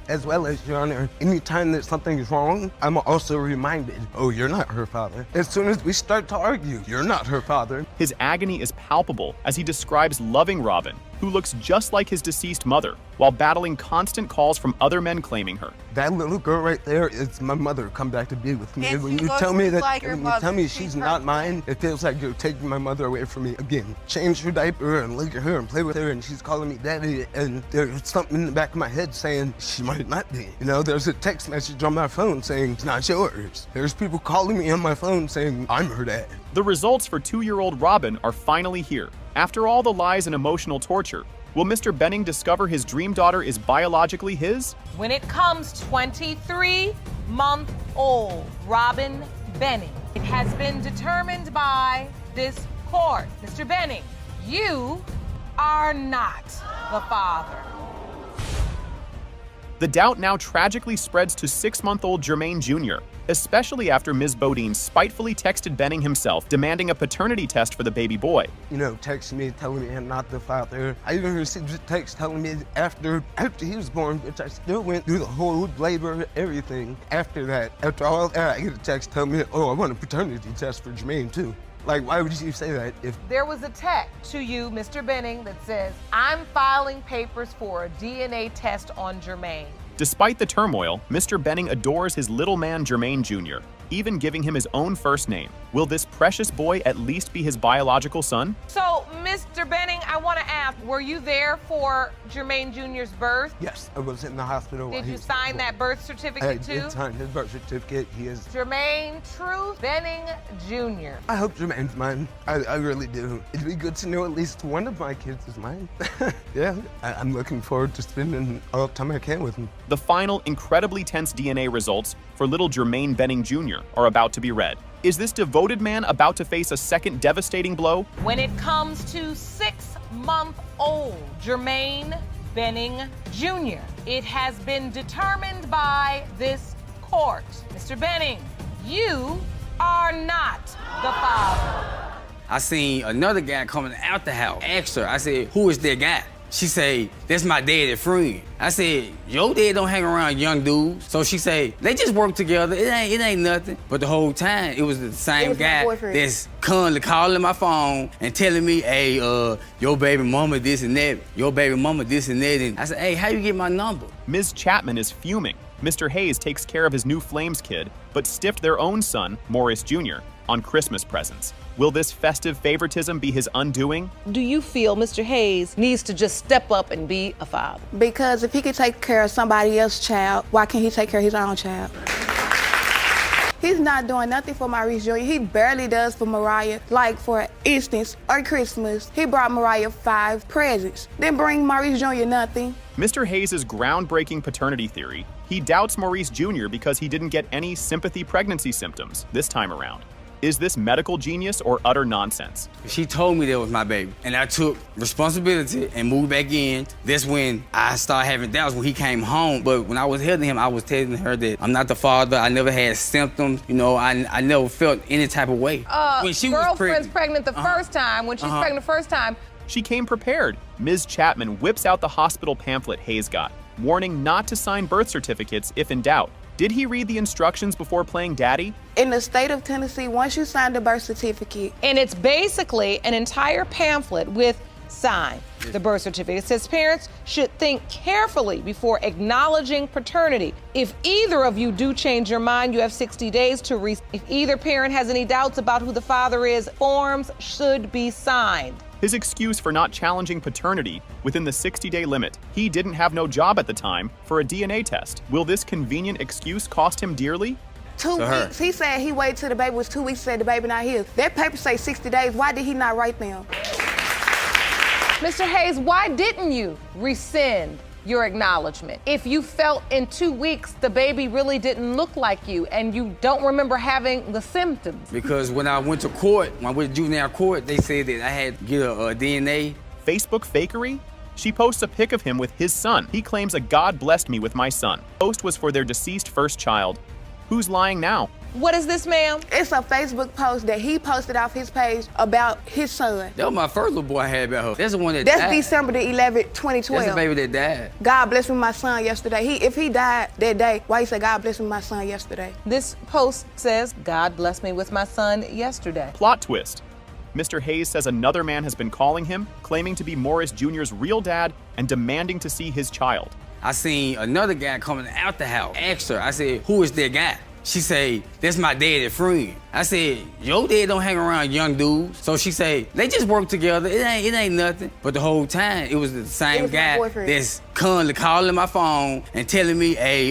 As well as, Your Honor, anytime that something is wrong, I'm also reminded, "Oh, you're not her father." As soon as we start to argue, "You're not her father." His agony is palpable as he describes loving Robin, who looks just like his deceased mother, while battling constant calls from other men claiming her. That little girl right there is my mother come back to be with me. And when she you looks tell me that, like your when you tell mother. me She's she's not mine, it feels like you're taking my mother away from me again. Change her diaper and look at her and play with her, and she's calling me daddy, and there's something in the back of my head saying she might not be. There's a text message on my phone saying it's not yours. There's people calling me on my phone saying I'm her dad. The results for 2-year-old Robin are finally here. After all the lies and emotional torture, will Mr. Benning discover his dream daughter is biologically his? When it comes 23-month-old Robin Benning, it has been determined by this court. Mr. Benning, you are not the father. The doubt now tragically spreads to 6-month-old Jermaine Jr., especially after Ms. Bodine spitefully texted Benning himself demanding a paternity test for the baby boy. Text me telling me I'm not the father. I even received a text telling me after he was born, which I still went through the whole labor, everything. After that, after all that, I get a text telling me, "Oh, I want a paternity test for Jermaine too." Like, why would you say that if... There was a text to you, Mr. Benning, that says, "I'm filing papers for a DNA test on Jermaine." Despite the turmoil, Mr. Benning adores his little man Jermaine Jr., even giving him his own first name. Will this precious boy at least be his biological son? So, Mr. Benning, I want to ask, Now, were you there for Jermaine Jr.'s birth? Yes, I was in the hospital. Did you sign that birth certificate I too? did sign his birth certificate. He is. Jermaine Truth Benning Jr. I hope Jermaine's mine. I really do. It'd be good to know at least one of my kids is mine. Yeah, I'm looking forward to spending all the time I can with him. The final, incredibly tense DNA results for little Jermaine Benning Jr. are about to be read. Is this devoted man about to face a second devastating blow? When it comes to 6-month-old Jermaine Benning Jr., it has been determined by this court. Mr. Benning, you are not the father. I seen another guy coming out the house. Asked her, I said, who is that guy? She say, that's my daddy friend. I said, your dad don't hang around young dudes. So she say, they just work together. It ain't nothing. But the whole time, it was the same guy that's constantly calling my phone and telling me, hey, your baby mama this and that, your baby mama this and that. And I said, hey, how you get my number? Ms. Chapman is fuming. Mr. Hayes takes care of his new Flames kid, but stiffed their own son, Morris Jr., on Christmas presents. Will this festive favoritism be his undoing? Do you feel Mr. Hayes needs to just step up and be a father? Because if he could take care of somebody else's child, why can't he take care of his own child? He's not doing nothing for Maurice Jr. He barely does for Mariah. Like, for instance, on Christmas, he brought Mariah 5 presents. Then bring Maurice Jr. nothing. Mr. Hayes' groundbreaking paternity theory, he doubts Maurice Jr. because he didn't get any sympathy pregnancy symptoms this time around. Is this medical genius or utter nonsense? She told me that was my baby, and I took responsibility and moved back in. That's when I started having doubts when he came home. But when I was holding him, I was telling her that I'm not the father. I never had symptoms. You know, I never felt any type of way. When she girlfriend's pregnant the first time. When she's pregnant the first time. She came prepared. Ms. Chapman whips out the hospital pamphlet Hayes got, warning not to sign birth certificates if in doubt. Did he read the instructions before playing daddy? In the state of Tennessee, once you sign the birth certificate. And it's basically an entire pamphlet with sign the birth certificate. It says parents should think carefully before acknowledging paternity. If either of you do change your mind, you have 60 days to If either parent has any doubts about who the father is, forms should be signed. His excuse for not challenging paternity within the 60-day limit. He didn't have no job at the time for a DNA test. Will this convenient excuse cost him dearly? 2 weeks. He said he waited till the baby was 2 weeks, said the baby not his. That paper say 60 days. Why did he not write them? Mr. Hayes, why didn't you rescind your acknowledgement? If you felt in 2 weeks the baby really didn't look like you and you don't remember having the symptoms. Because when I went to court, when I went to juvenile court, they said that I had to get a DNA. Facebook fakery? She posts a pic of him with his son. He claims a God blessed me with my son. The post was for their deceased first child. Who's lying now? What is this, ma'am? It's a Facebook post that he posted off his page about his son. That was my first little boy I had about her. That's the one that That's died. December the 11th, 2012. That's the baby that died. God bless me with my son yesterday. If he died that day, why he said God bless me with my son yesterday? This post says, God bless me with my son yesterday. Plot twist. Mr. Hayes says another man has been calling him, claiming to be Morris Jr.'s real dad and demanding to see his child. I seen another guy coming out the house. Asked her, I said, who is that guy? She say, that's my daddy friend. I said, your dad don't hang around young dudes. So she say, they just work together. It ain't nothing. But the whole time, it was the same guy that's constantly calling my phone and telling me, hey,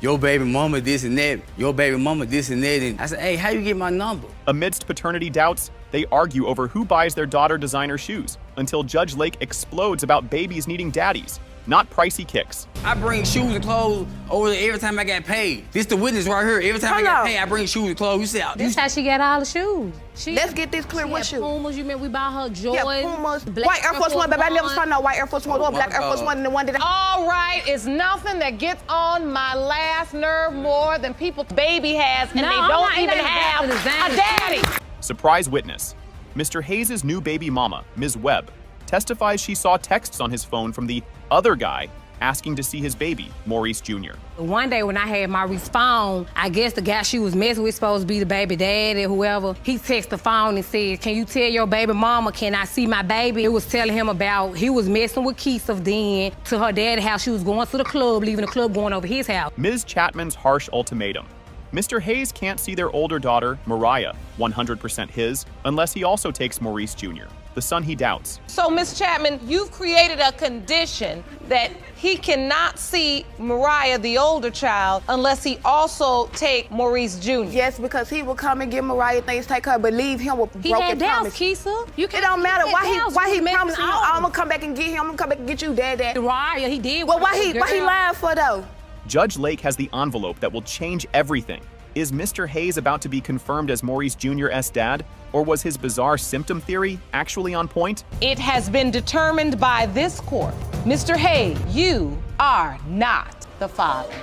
your baby mama this and that, your baby mama this and that. And I said, hey, how you get my number? Amidst paternity doubts, they argue over who buys their daughter designer shoes until Judge Lake explodes about babies needing daddies, not pricey kicks. I bring shoes and clothes over there every time I got paid. This the witness right here. Every time I got paid, I bring shoes and clothes. You said, This how she got all the shoes. Let's get this clear. What shoes? Pumas, you mean we bought her Jordans? Yeah, Pumas. White Air Force One, baby. I never saw no white Air Force One or black Air Force One. And the one that All right, it's nothing that gets on my last nerve more than people's baby has and they don't even have a daddy. Surprise witness. Mr. Hayes' new baby mama, Ms. Webb, testifies she saw texts on his phone from the other guy asking to see his baby, Maurice Jr. One day when I had Maurice's phone, I guess the guy she was messing with supposed to be the baby daddy or whoever. He texted the phone and said, can you tell your baby mama, can I see my baby? It was telling him about, he was messing with Keisha then to her daddy's house. She was going to the club, leaving the club, going over his house. Ms. Chapman's harsh ultimatum. Mr. Hayes can't see their older daughter, Mariah, 100% his, unless he also takes Maurice Jr. the son he doubts. So, Ms. Chapman, you've created a condition that he cannot see Mariah, the older child, unless he also take Maurice Jr. Yes, because he will come and get Mariah things, take her, but leave him with He broken had doubts, promise. Keisha. You It don't matter why he promised him, I'm I'm gonna come back and get him, I'm gonna come back and get you, Dad. Mariah, he did. Well, why he lying for though? Judge Lake has the envelope that will change everything. Is Mr. Hayes about to be confirmed as Maurice Jr.'s dad? Or was his bizarre symptom theory actually on point? It has been determined by this court. Mr. Hayes, you are not the father.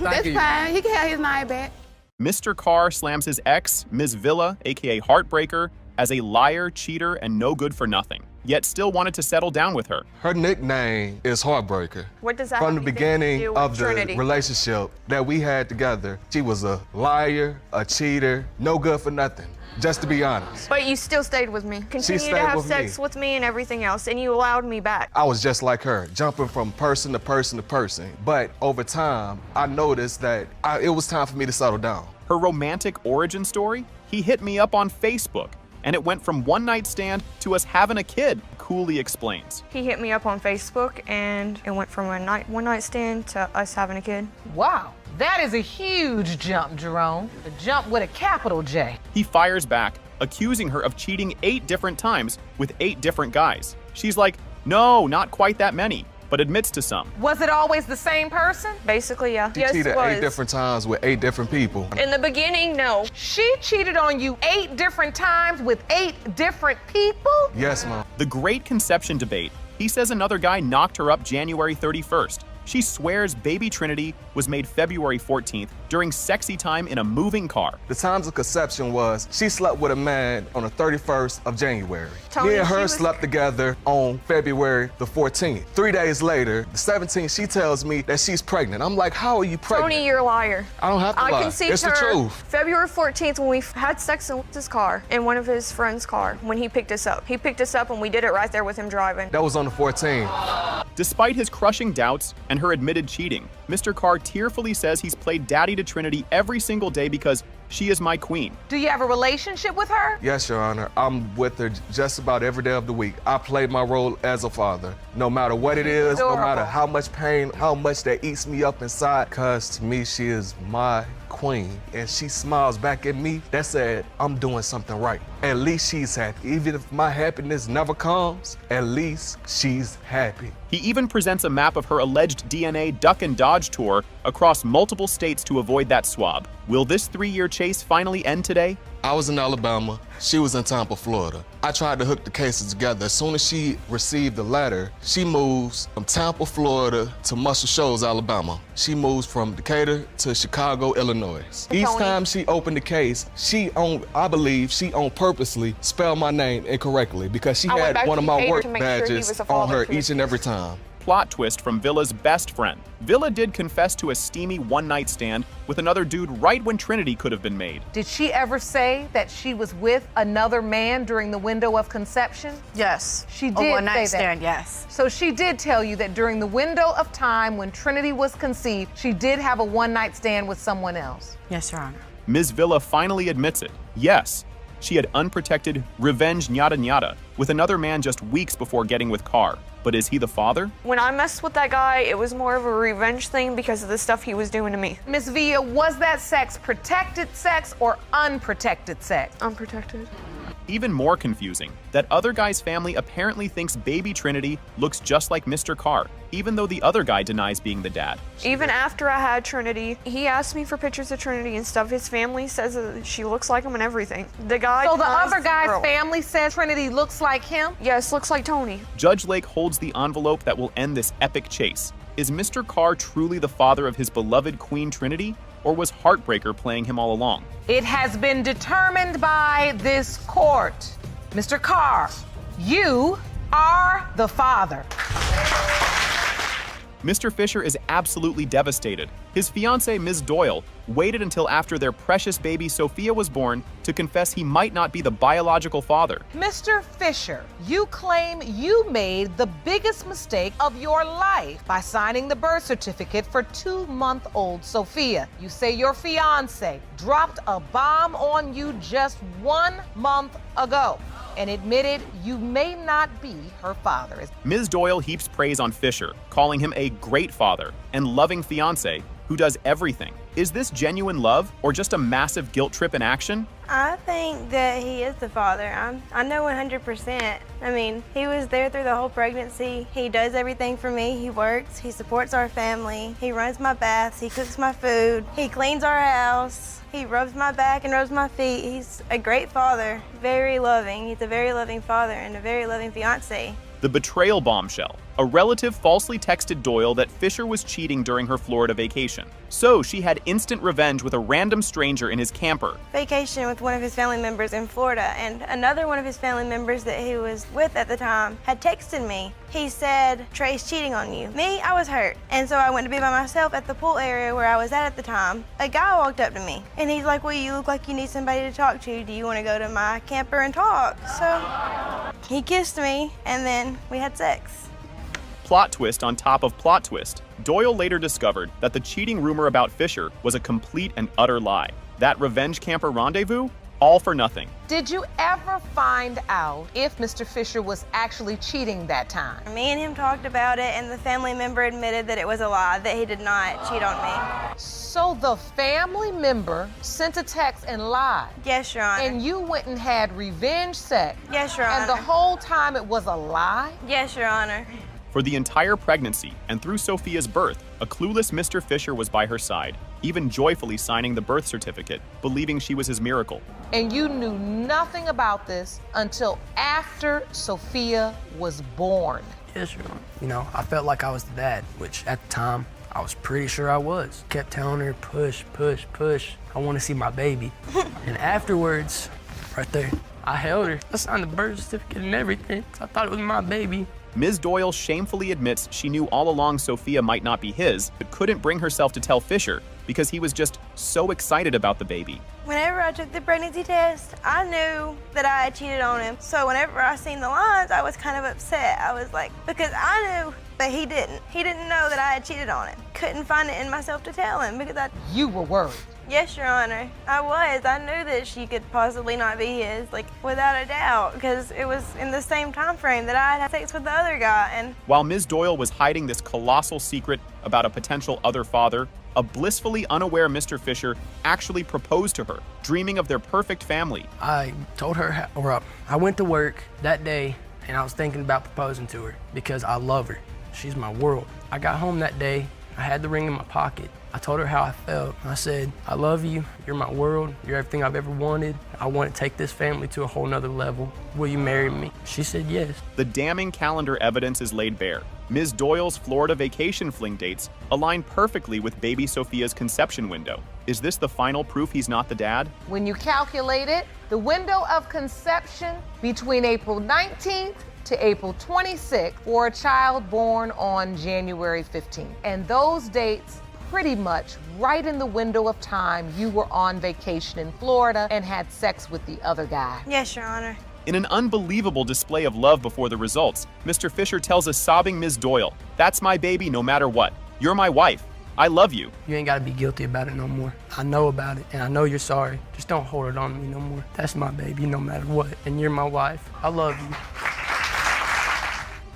That's fine. He can have his name back. Mr. Carr slams his ex, Ms. Villa, aka Heartbreaker, as a liar, cheater, and no good for nothing, yet still wanted to settle down with her. Her nickname is Heartbreaker. What does that From the have anything to beginning do with of the Trinity? relationship that we had together, she was a liar, a cheater, no good for nothing, just to be honest. But you still stayed with me. Continue to stayed have with sex me. with me and everything else, and you allowed me back. I was just like her, jumping from person to person to person. But over time, I noticed that it was time for me to settle down. Her romantic origin story? He hit me up on Facebook, and it went from one night stand to us having a kid, Cooley explains. He hit me up on Facebook, and it went from a one night stand to us having a kid. Wow, that is a huge jump, Jerome. A jump with a capital J. He fires back, accusing her of cheating 8 different times with 8 different guys. She's like, no, not quite that many, but admits to some. Was it always the same person? Basically, yeah. She Yes, cheated it was. 8 different times with 8 different people. In the beginning, no. She cheated on you 8 different times with 8 different people? Yes, Mom. The Great Conception debate. He says another guy knocked her up January 31st. She swears baby Trinity was made February 14th during sexy time in a moving car. The times of conception was she slept with a man on the 31st of January. Tony, Me and she her was- slept together on February the 14th. 3 days later, the 17th, she tells me that she's pregnant. I'm like, how are you pregnant? Tony, you're a liar. I don't have to lie. I conceived It's her the truth. February 14th when we had sex in his car, in one of his friend's car, when he picked us up. He picked us up and we did it right there with him driving. That was on the 14th. Despite his crushing doubts and her admitted cheating, Mr. Carr tearfully says he's played daddy to Trinity every single day because she is my queen. Do you have a relationship with her? Yes, Your Honor. I'm with her just about every day of the week. I played my role as a father. No matter what it is, no matter how much pain, how much that eats me up inside, because to me, she is my queen. And she smiles back at me. That said, I'm doing something right. At least she's happy. Even if my happiness never comes, at least she's happy. He even presents a map of her alleged DNA duck and dodge tour across multiple states to avoid that swab. Will this 3-year chase finally end today? I was in Alabama. She was in Tampa, Florida. I tried to hook the cases together. As soon as she received the letter, she moves from Tampa, Florida to Muscle Shoals, Alabama. She moves from Decatur to Chicago, Illinois. Each time she opened the case, I believe she purposely spelled my name incorrectly because she had one of my work badges on her each and every time. Plot twist from Villa's best friend. Villa did confess to a steamy one-night stand with another dude right when Trinity could have been made. Did she ever say that she was with another man during the window of conception? Yes. She did A one-night say that. stand, yes. So she did tell you that during the window of time when Trinity was conceived, she did have a one-night stand with someone else. Yes, Your Honor. Ms. Villa finally admits it. Yes, she had unprotected revenge nyada nyada with another man just weeks before getting with Carr. But is he the father? When I messed with that guy, it was more of a revenge thing because of the stuff he was doing to me. Miss Villa, was that sex protected sex or unprotected sex? Unprotected. Even more confusing, that other guy's family apparently thinks baby Trinity looks just like Mr. Carr, even though the other guy denies being the dad. Even after I had Trinity, he asked me for pictures of Trinity and stuff. His family says that she looks like him and everything. The guy. So the other guy's family says Trinity looks like him? Yes, looks like Tony. Judge Lake holds the envelope that will end this epic chase. Is Mr. Carr truly the father of his beloved Queen Trinity, or was Heartbreaker playing him all along? It has been determined by this court. Mr. Carr, you are the father. Mr. Fisher is absolutely devastated. His fiancée, Ms. Doyle, waited until after their precious baby Sophia was born to confess he might not be the biological father. Mr. Fisher, you claim you made the biggest mistake of your life by signing the birth certificate for 2-month-old Sophia. You say your fiancé dropped a bomb on you just 1 month ago. and admitted you may not be her father. Ms. Doyle heaps praise on Fisher, calling him a great father and loving fiance who does everything. Is this genuine love or just a massive guilt trip in action? I think that he is the father. I know 100%. I mean, he was there through the whole pregnancy. He does everything for me. He works, he supports our family, he runs my baths, he cooks my food, he cleans our house, he rubs my back and rubs my feet. He's a great father, very loving. He's a very loving father and a very loving fiance. The betrayal bombshell. A relative falsely texted Doyle that Fisher was cheating during her Florida vacation. So she had instant revenge with a random stranger in his camper. Vacation with one of his family members in Florida, and another one of his family members that he was with at the time had texted me. He said, "Trey's cheating on you." Me, I was hurt, and so I went to be by myself at the pool area where I was at the time. A guy walked up to me, and he's like, "Well, you look like you need somebody to talk to. Do you want to go to my camper and talk?" So he kissed me, and then we had sex. Plot twist on top of plot twist. Doyle later discovered that the cheating rumor about Fisher was a complete and utter lie. That revenge camper rendezvous? All for nothing. Did you ever find out if Mr. Fisher was actually cheating that time? Me and him talked about it, and the family member admitted that it was a lie, that he did not cheat on me. So the family member sent a text and lied? Yes, Your Honor. And you went and had revenge sex? Yes, Your Honor. And the whole time it was a lie? Yes, Your Honor. For the entire pregnancy and through Sophia's birth, a clueless Mr. Fisher was by her side, even joyfully signing the birth certificate, believing she was his miracle. And you knew nothing about this until after Sophia was born? Yes, Your Honor. You know, I felt like I was the dad, which at the time, I was pretty sure I was. Kept telling her, push, push, push. I want to see my baby. And afterwards, right there, I held her. I signed the birth certificate and everything, 'cause I thought it was my baby. Ms. Doyle shamefully admits she knew all along Sophia might not be his, but couldn't bring herself to tell Fisher because he was just so excited about the baby. Whenever I took the pregnancy test, I knew that I had cheated on him. So whenever I seen the lines, I was kind of upset. I was like, because I knew that he didn't. He didn't know that I had cheated on him. Couldn't find it in myself to tell him because You were worried. Yes, Your Honor. I was. I knew that she could possibly not be his, like, without a doubt, because it was in the same time frame that I had sex with the other guy, and... While Ms. Doyle was hiding this colossal secret about a potential other father, a blissfully unaware Mr. Fisher actually proposed to her, dreaming of their perfect family. I told her, I went to work that day, and I was thinking about proposing to her because I love her. She's my world. I got home that day, I had the ring in my pocket. I told her how I felt. I said, I love you, you're my world, you're everything I've ever wanted. I want to take this family to a whole nother level. Will you marry me? She said yes. The damning calendar evidence is laid bare. Ms. Doyle's Florida vacation fling dates align perfectly with baby Sophia's conception window. Is this the final proof he's not the dad? When you calculate it, the window of conception between April 19th to April 26th for a child born on January 15th. And those dates pretty much right in the window of time you were on vacation in Florida and had sex with the other guy. Yes, Your Honor. In an unbelievable display of love before the results, Mr. Fisher tells a sobbing Ms. Doyle, "That's my baby no matter what. You're my wife. I love you." You ain't gotta be guilty about it no more. I know about it, and I know you're sorry. Just don't hold it on me no more. That's my baby no matter what, and you're my wife. I love you.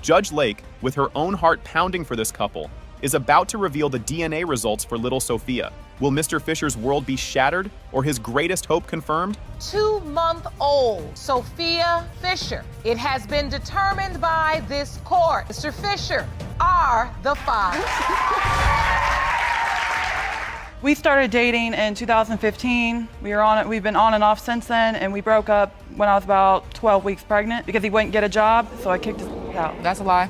Judge Lake, with her own heart pounding for this couple, is about to reveal the DNA results for little Sophia. Will Mr. Fisher's world be shattered or his greatest hope confirmed? 2-month-old Sophia Fisher. It has been determined by this court. Mr. Fisher are the father. We started dating in 2015. We've been on and off since then, and we broke up when I was about 12 weeks pregnant because he wouldn't get a job, so I kicked his out. That's a lie.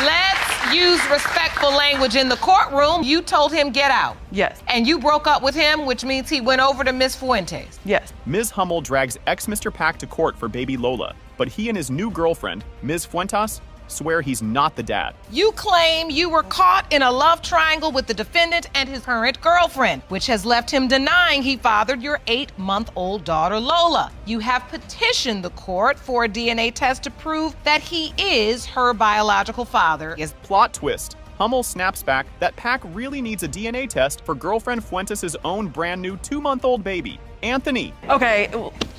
Let's use respectful language in the courtroom. You told him get out. Yes. And you broke up with him, which means he went over to Miss Fuentes. Yes. Ms. Hummel drags ex-Mr. Pack to court for baby Lola, but he and his new girlfriend, Ms. Fuentes, swear he's not the dad. You claim you were caught in a love triangle with the defendant and his current girlfriend, which has left him denying he fathered your 8-month-old daughter, Lola. You have petitioned the court for a DNA test to prove that he is her biological father. Plot twist. Hummel snaps back that Pack really needs a DNA test for girlfriend Fuentes' own brand new 2-month-old baby, Anthony. Okay,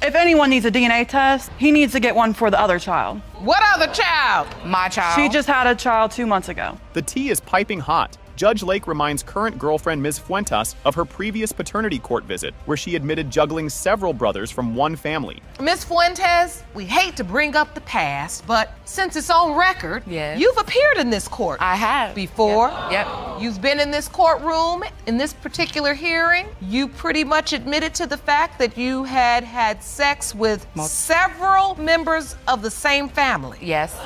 If anyone needs a DNA test, he needs to get one for the other child. What other child? My child. She just had a child 2 months ago. The tea is piping hot. Judge Lake reminds current girlfriend Ms. Fuentes of her previous paternity court visit, where she admitted juggling several brothers from one family. Ms. Fuentes, we hate to bring up the past, but since it's on record, you've appeared in this court. I have. Before. Yep. You've been in this courtroom. In this particular hearing, you pretty much admitted to the fact that you had had sex with several members of the same family. Yes.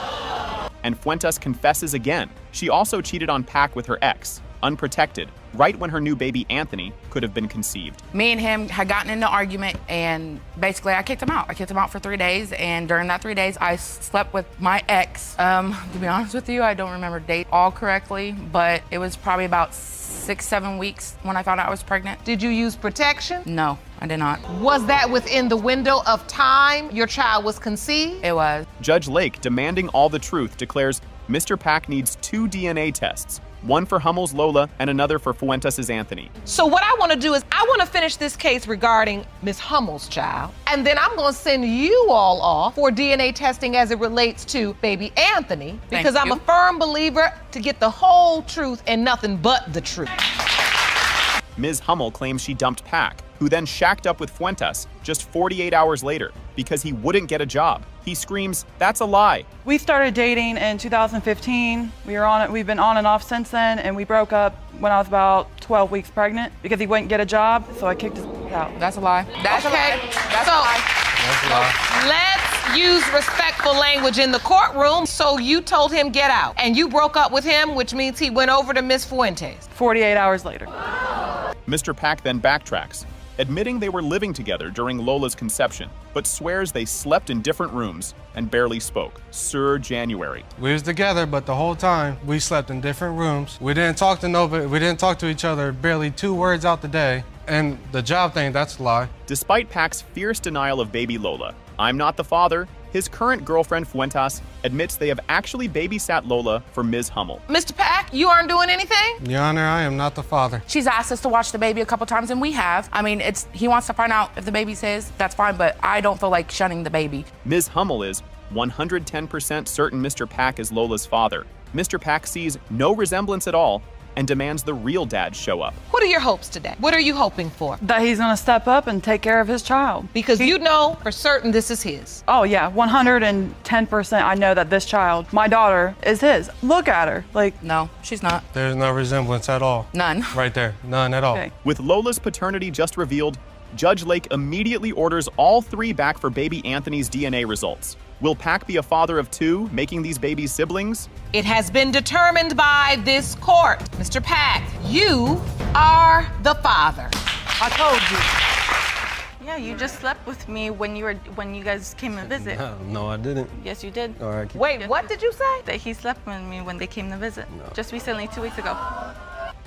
And Fuentes confesses again. She also cheated on Pac with her ex, unprotected, right when her new baby Anthony could have been conceived. Me and him had gotten in an argument, and basically I kicked him out. I kicked him out for 3 days, and during that 3 days, I slept with my ex. To be honest with you, I don't remember the date all correctly, but it was probably about 6-7 weeks when I found out I was pregnant. Did you use protection? No, I did not. Was that within the window of time your child was conceived? It was. Judge Lake, demanding all the truth, declares Mr. Pac needs 2 DNA tests, one for Hummel's Lola and another for Fuentes' Anthony. So what I want to do is I want to finish this case regarding Miss Hummel's child, and then I'm going to send you all off for DNA testing as it relates to baby Anthony, because I'm a firm believer to get the whole truth and nothing but the truth. Ms. Hummel claims she dumped Pac, who then shacked up with Fuentes just 48 hours later because he wouldn't get a job. He screams, "That's a lie." We started dating in 2015. We've been on and off since then, and we broke up when I was about 12 weeks pregnant because he wouldn't get a job, so I kicked his out. That's a lie. That's a lie. That's a lie. That's a lie. Let's use respectful language in the courtroom. So you told him get out, and you broke up with him, which means he went over to Miss Fuentes. 48 hours later. Mr. Pac then backtracks, admitting they were living together during Lola's conception, but swears they slept in different rooms and barely spoke. Sir January. We was together, but the whole time we slept in different rooms. We didn't talk to nobody. We didn't talk to each other barely 2 words out the day. And the job thing, that's a lie. Despite Pac's fierce denial of baby Lola, "I'm not the father," his current girlfriend Fuentes admits they have actually babysat Lola for Ms. Hummel. Mr. Pac, you aren't doing anything? Your Honor, I am not the father. She's asked us to watch the baby a couple times, and we have. I mean, he wants to find out if the baby's his, that's fine, but I don't feel like shunning the baby. Ms. Hummel is 110% certain Mr. Pac is Lola's father. Mr. Pac sees no resemblance at all and demands the real dad show up. What are your hopes today? What are you hoping for? That he's gonna step up and take care of his child. Because you know for certain this is his. Oh yeah, 110% I know that this child, my daughter, is his. Look at her, like. No, she's not. There's no resemblance at all. None. Right there, none at all. Okay. With Lola's paternity just revealed, Judge Lake immediately orders all 3 back for baby Anthony's DNA results. Will Pac be a father of 2, making these babies siblings? It has been determined by this court. Mr. Pac, you are the father. I told you. Yeah, you just slept with me when you guys came to visit. No, I didn't. Yes, you did. All right, Wait, what did you say? That he slept with me when they came to visit. Just recently, 2 weeks ago.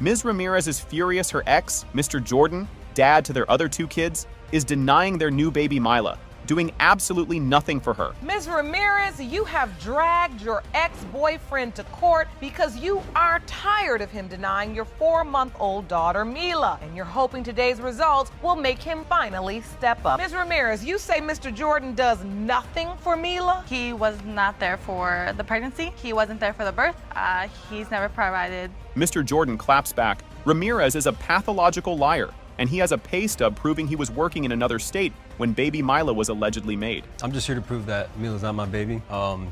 Ms. Ramirez is furious her ex, Mr. Jordan, dad to their other 2 kids, is denying their new baby Mila, doing absolutely nothing for her. Ms. Ramirez, you have dragged your ex-boyfriend to court because you are tired of him denying your 4-month-old daughter, Mila. And you're hoping today's results will make him finally step up. Ms. Ramirez, you say Mr. Jordan does nothing for Mila? He was not there for the pregnancy. He wasn't there for the birth. He's never provided. Mr. Jordan claps back. Ramirez is a pathological liar, and he has a pay stub proving he was working in another state when baby Mila was allegedly made. I'm just here to prove that Mila's not my baby.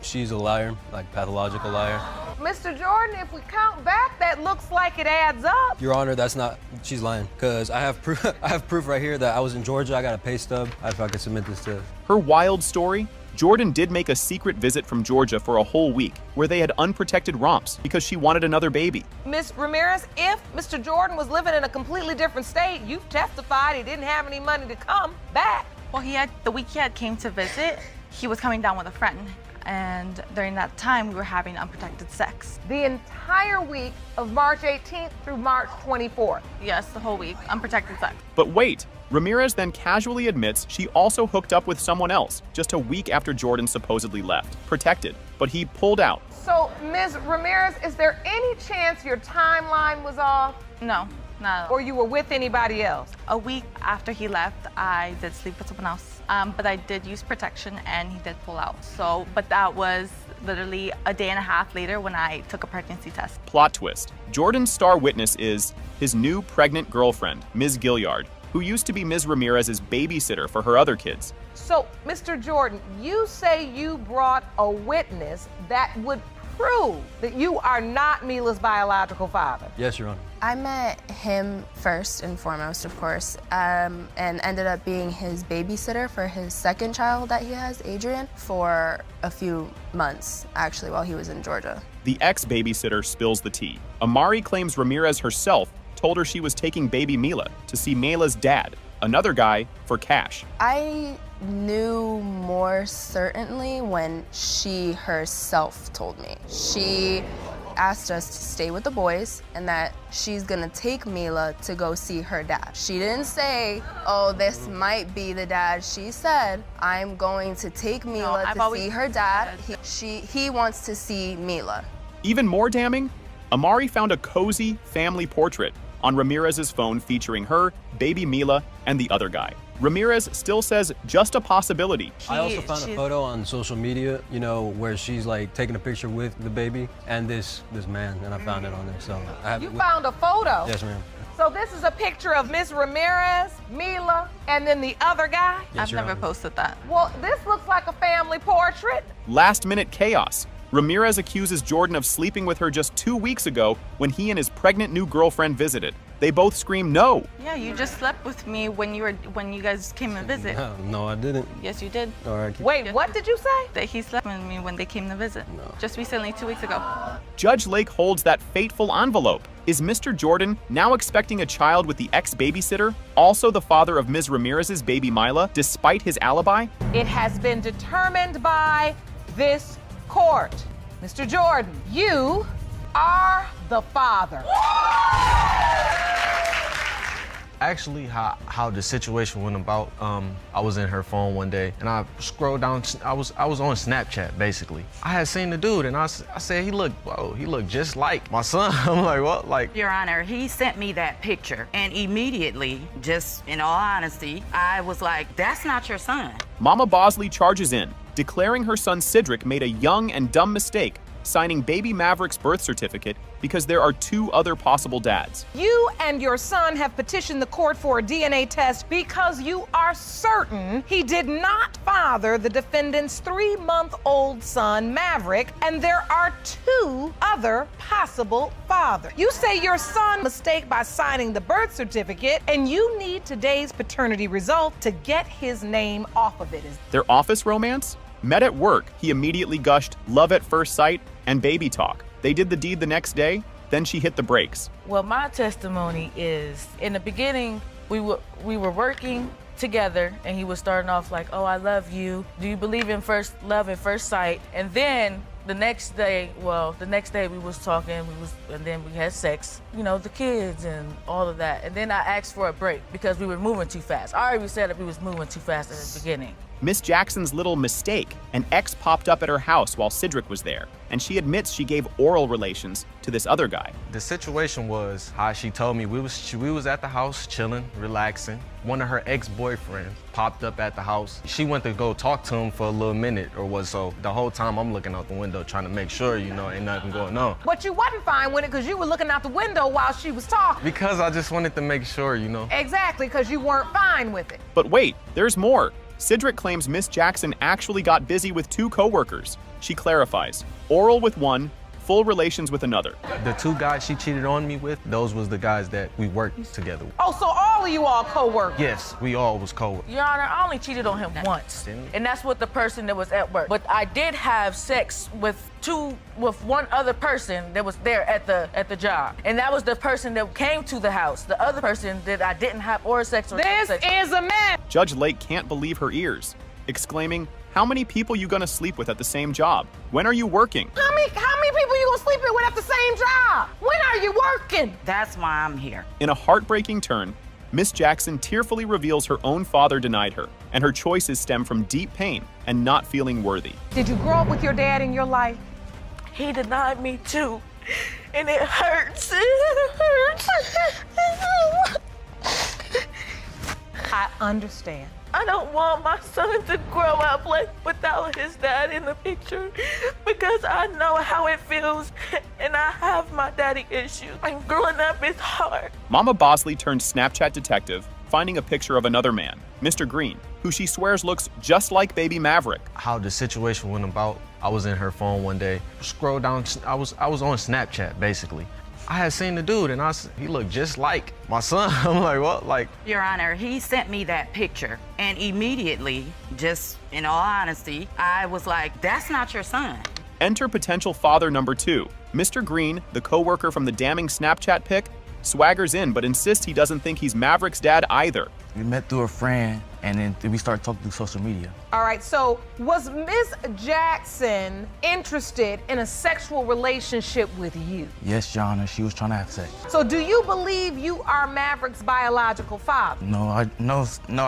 She's a liar, like pathological liar. Mr. Jordan, if we count back, that looks like it adds up. Your Honor, that's not, she's lying. Because I have proof, I have proof right here that I was in Georgia, I got a pay stub. If I could submit this to. Her wild story? Jordan did make a secret visit from Georgia for a whole week, where they had unprotected romps because she wanted another baby. Ms. Ramirez, if Mr. Jordan was living in a completely different state, you've testified he didn't have any money to come back. Well, the week he had came to visit, he was coming down with a friend. And during that time, we were having unprotected sex. The entire week of March 18th through March 24th? Yes, the whole week, unprotected sex. But wait, Ramirez then casually admits she also hooked up with someone else just a week after Jordan supposedly left, protected, but he pulled out. So, Ms. Ramirez, is there any chance your timeline was off? No. No. Or you were with anybody else? A week after he left, I did sleep with someone else. But I did use protection and he did pull out. So, but that was literally a day and a half later when I took a pregnancy test. Plot twist. Jordan's star witness is his new pregnant girlfriend, Ms. Gilliard, who used to be Ms. Ramirez's babysitter for her other kids. So, Mr. Jordan, you say you brought a witness that would prove that you are not Mila's biological father. Yes, Your Honor. I met him first and foremost, of course, and ended up being his babysitter for his second child that he has, Adrian, for a few months, actually, while he was in Georgia. The ex-babysitter spills the tea. Amari claims Ramirez herself told her she was taking baby Mila to see Mila's dad, another guy, for cash. I knew more certainly when she herself told me. She asked us to stay with the boys and that she's gonna take Mila to go see her dad. She didn't say, oh, this might be the dad. She said, I'm going to take Mila to see her dad. He wants to see Mila. Even more damning, Amari found a cozy family portrait on Ramirez's phone featuring her, baby Mila, and the other guy. Ramirez still says just a possibility. I also found a photo on social media, you know, where she's like taking a picture with the baby and this man, and I found it on there. So I have You found a photo? Yes, ma'am. So this is a picture of Ms. Ramirez, Mila, and then the other guy? Yes, I've Your never Honor. posted that. Well, this looks like a family portrait. Last-minute chaos. Ramirez accuses Jordan of sleeping with her just 2 weeks ago when he and his pregnant new girlfriend visited. They both scream no. Yeah, you just slept with me when you guys came and visit. No, I didn't. Yes, you did. All right. Wait, what did you say? That he slept with me when they came to visit. No. Just recently, 2 weeks ago. Judge Lake holds that fateful envelope. Is Mr. Jordan now expecting a child with the ex-babysitter, also the father of Ms. Ramirez's baby Mila, despite his alibi? It has been determined by this court. Mr. Jordan, you are the father. Actually, how the situation went about, I was in her phone one day and I scrolled down, I was on Snapchat basically. I had seen the dude and I said, he looked just like my son. I'm like, what? Like, Your Honor, he sent me that picture and immediately, just in all honesty, I was like, that's not your son. Mama Bosley charges in, declaring her son Cedric made a young and dumb mistake, signing baby Maverick's birth certificate because there are 2 other possible dads. You and your son have petitioned the court for a DNA test because you are certain he did not father the defendant's 3-month-old son, Maverick, and there are 2 other possible fathers. You say your son mistake by signing the birth certificate, and you need today's paternity result to get his name off of it. Their office romance? Met at work, he immediately gushed love at first sight and baby talk. They did the deed the next day, then she hit the brakes. Well, my testimony is, in the beginning, we were working together and he was starting off like, oh, I love you. Do you believe in love at first sight? And then the next day we was talking, and then we had sex, you know, the kids and all of that. And then I asked for a break because we were moving too fast. I already said that we was moving too fast at the beginning. Miss Jackson's little mistake. An ex popped up at her house while Cedric was there, and she admits she gave oral relations to this other guy. the situation was how she told me we was at the house chilling, relaxing. One of her ex-boyfriends popped up at the house. She went to go talk to him for a little minute or was so. The whole time I'm looking out the window trying to make sure, you know, ain't nothing going on. But you wasn't fine with it because you were looking out the window while she was talking. Because I just wanted to make sure, you know. Exactly, because you weren't fine with it. But wait, there's more. Cedric claims Miss Jackson actually got busy with 2 coworkers. She clarifies, oral with one, full relations with another. The 2 guys she cheated on me with, those was the guys that we worked together with. Oh, so all of you all co-workers? Yes, we all was co-workers. Your Honor, I only cheated on him once, and that's with the person that was at work. But I did have sex with one other person that was there at the job, and that was the person that came to the house. The other person that I didn't have oral sex or This is a mess. Judge Lake can't believe her ears, exclaiming, "How many people you gonna sleep with at the same job? When are you working?" How many people you gonna sleep with at the same job? When are you working? That's why I'm here. In a heartbreaking turn, Miss Jackson tearfully reveals her own father denied her, and her choices stem from deep pain and not feeling worthy. Did you grow up with your dad in your life? He denied me too, and it hurts. It hurts. I understand. I don't want my son to grow up like without his dad in the picture because I know how it feels and I have my daddy issues. And growing up is hard. Mama Bosley turned Snapchat detective, finding a picture of another man, Mr. Green, who she swears looks just like baby Maverick. How the situation went about, I was in her phone one day, scroll down, I was on Snapchat basically. I had seen the dude and he looked just like my son. I'm like, what? Like, Your Honor, he sent me that picture, and immediately, just in all honesty, I was like, that's not your son. Enter potential father number 2. Mr. Green, the co-worker from the damning Snapchat pic, swaggers in but insists he doesn't think he's Maverick's dad either. We met through a friend, and then we started talking through social media. All right, so was Ms. Jackson interested in a sexual relationship with you? Yes, Your Honor, she was trying to have sex. So do you believe you are Maverick's biological father? No, I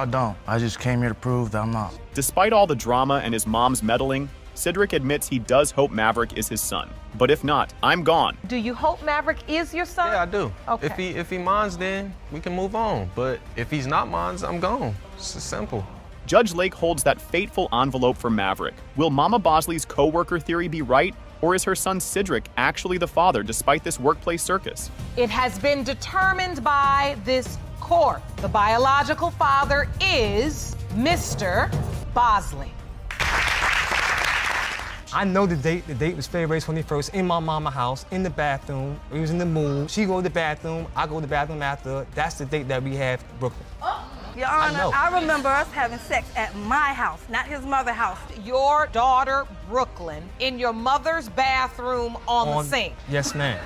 don't. I just came here to prove that I'm not. Despite all the drama and his mom's meddling, Cedric admits he does hope Maverick is his son. But if not, I'm gone. Do you hope Maverick is your son? Yeah, I do. Okay. If he mine's, then we can move on. But if he's not mine's, I'm gone. It's simple. Judge Lake holds that fateful envelope for Maverick. Will Mama Bosley's co-worker theory be right? Or is her son Cedric actually the father despite this workplace circus? It has been determined by this court. The biological father is Mr. Bosley. I know the date. The date was February 21st in my mama's house, in the bathroom. We was in the mood. She go to the bathroom. I go to the bathroom after. That's the date that we had in Brooklyn. Your Honor, I remember us having sex at my house, not his mother's house. Your daughter, Brooklyn, in your mother's bathroom on the sink. Yes, ma'am.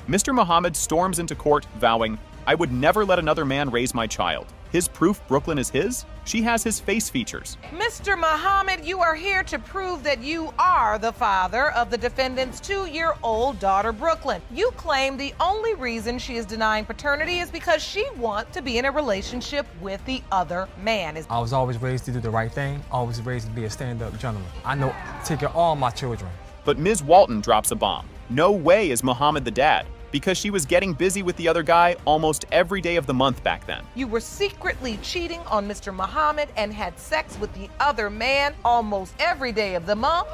Mr. Muhammad storms into court, vowing, I would never let another man raise my child. His proof Brooklyn is his? She has his face features. Mr. Muhammad, you are here to prove that you are the father of the defendant's 2-year-old daughter, Brooklyn. You claim the only reason she is denying paternity is because she wants to be in a relationship with the other man. I was always raised to do the right thing, always raised to be a stand-up gentleman. I know take care of all my children. But Ms. Walton drops a bomb. No way is Muhammad the dad, because she was getting busy with the other guy almost every day of the month back then. You were secretly cheating on Mr. Muhammad and had sex with the other man almost every day of the month.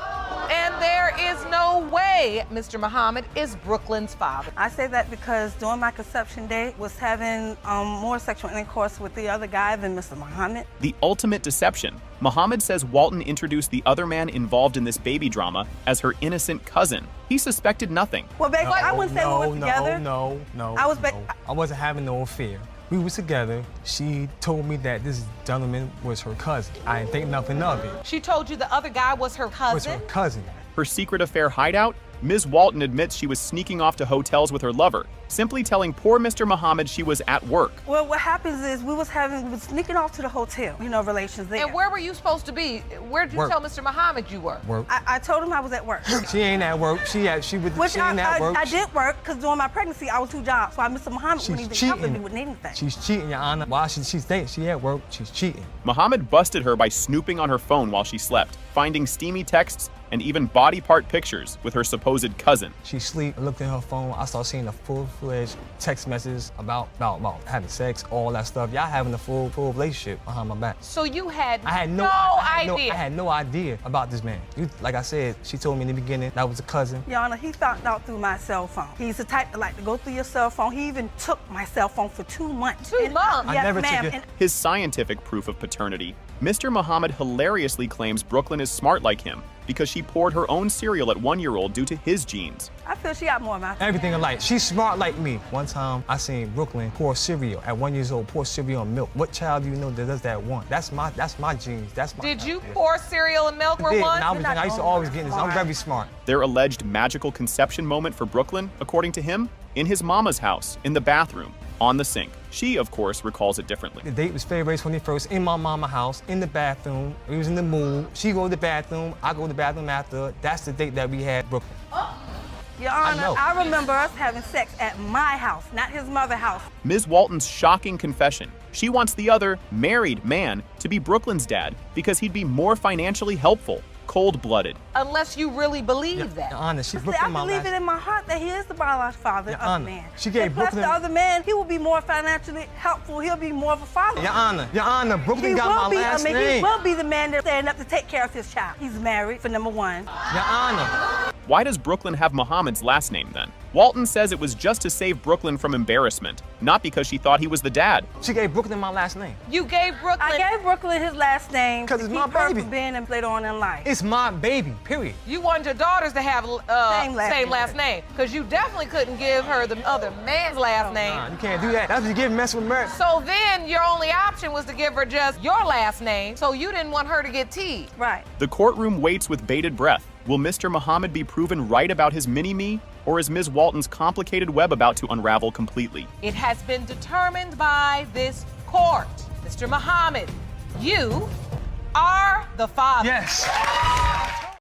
And there is no way Mr. Muhammad is Brooklyn's father. I say that because during my conception day was having more sexual intercourse with the other guy than Mr. Muhammad. The ultimate deception. Muhammad says Walton introduced the other man involved in this baby drama as her innocent cousin. He suspected nothing. Well, baby, I wouldn't say we were together. No. I wasn't having no affair. We was together. She told me that this gentleman was her cousin. I didn't think nothing of it. She told you the other guy was her cousin? Was her cousin. Her secret affair hideout? Ms. Walton admits she was sneaking off to hotels with her lover, simply telling poor Mr. Muhammad she was at work. Well, what happens is we was sneaking off to the hotel, relations there. And where were you supposed to be? Where did you tell Mr. Muhammad you were? Work. I told him I was at work. She ain't at work. She ain't at work. I did work because during my pregnancy I was 2 jobs, so Mr. Muhammad wouldn't even help me with anything. She's cheating, Your Honor. While she thinks she at work, she's cheating. Muhammad busted her by snooping on her phone while she slept, finding steamy texts and even body part pictures with her supposed cousin. She sleep, looked at her phone, I started seeing a full-fledged text message about having sex, all that stuff. Y'all having a full relationship behind my back. So you had I had no idea about this man. Like I said, she told me in the beginning that was a cousin. Your Honor, he found out through my cell phone. He's the type to like to go through your cell phone. He even took my cell phone for 2 months. 2 months? Yes, ma'am. His scientific proof of paternity. Mr. Muhammad hilariously claims Brooklyn is smart like him because she poured her own cereal at 1-year-old due to his genes. I feel she got more of my everything alike. She's smart like me. One time I seen Brooklyn pour cereal at 1 year old, pour cereal and milk. What child do you know that does that one? That's my genes. That's my. Did you pour cereal and milk for one? I used to always get this. I'm very smart. Their alleged magical conception moment for Brooklyn, according to him, in his mama's house, in the bathroom, on the sink. She, of course, recalls it differently. The date was February 21st in my mama's house, in the bathroom. We was in the mood. She go to the bathroom. I go to the bathroom after. That's the date that we had Brooklyn. Your Honor, I remember us having sex at my house, not his mother's house. Ms. Walton's shocking confession. She wants the other, married man to be Brooklyn's dad because he'd be more financially helpful. Cold-blooded. Unless you really believe that. Your Honor, she See, Brooklyn I my believe last. it in my heart that he is the biological father Your of Honor, the man. she gave and plus Brooklyn- the other man, he will be more financially helpful. He'll be more of a father. Your Honor, Brooklyn He got will my be, last He name. will be the man that's standing up to take care of his child. He's married, for number one. Your Honor. Why does Brooklyn have Muhammad's last name then? Walton says it was just to save Brooklyn from embarrassment, not because she thought he was the dad. She gave Brooklyn my last name. You gave Brooklyn. I gave Brooklyn his last name Because to it's keep my her baby. from being him later on in life. It's my baby, period. You wanted your daughters to have Same last name, because you definitely couldn't give her the other man's last name. Nah, you can't do that. That's what you give messing with Mary. So then your only option was to give her just your last name, so you didn't want her to get teed. Right. The courtroom waits with bated breath. Will Mr. Muhammad be proven right about his mini-me, or is Ms. Walton's complicated web about to unravel completely? It has been determined by this court. Mr. Muhammad, you are the father. Yes.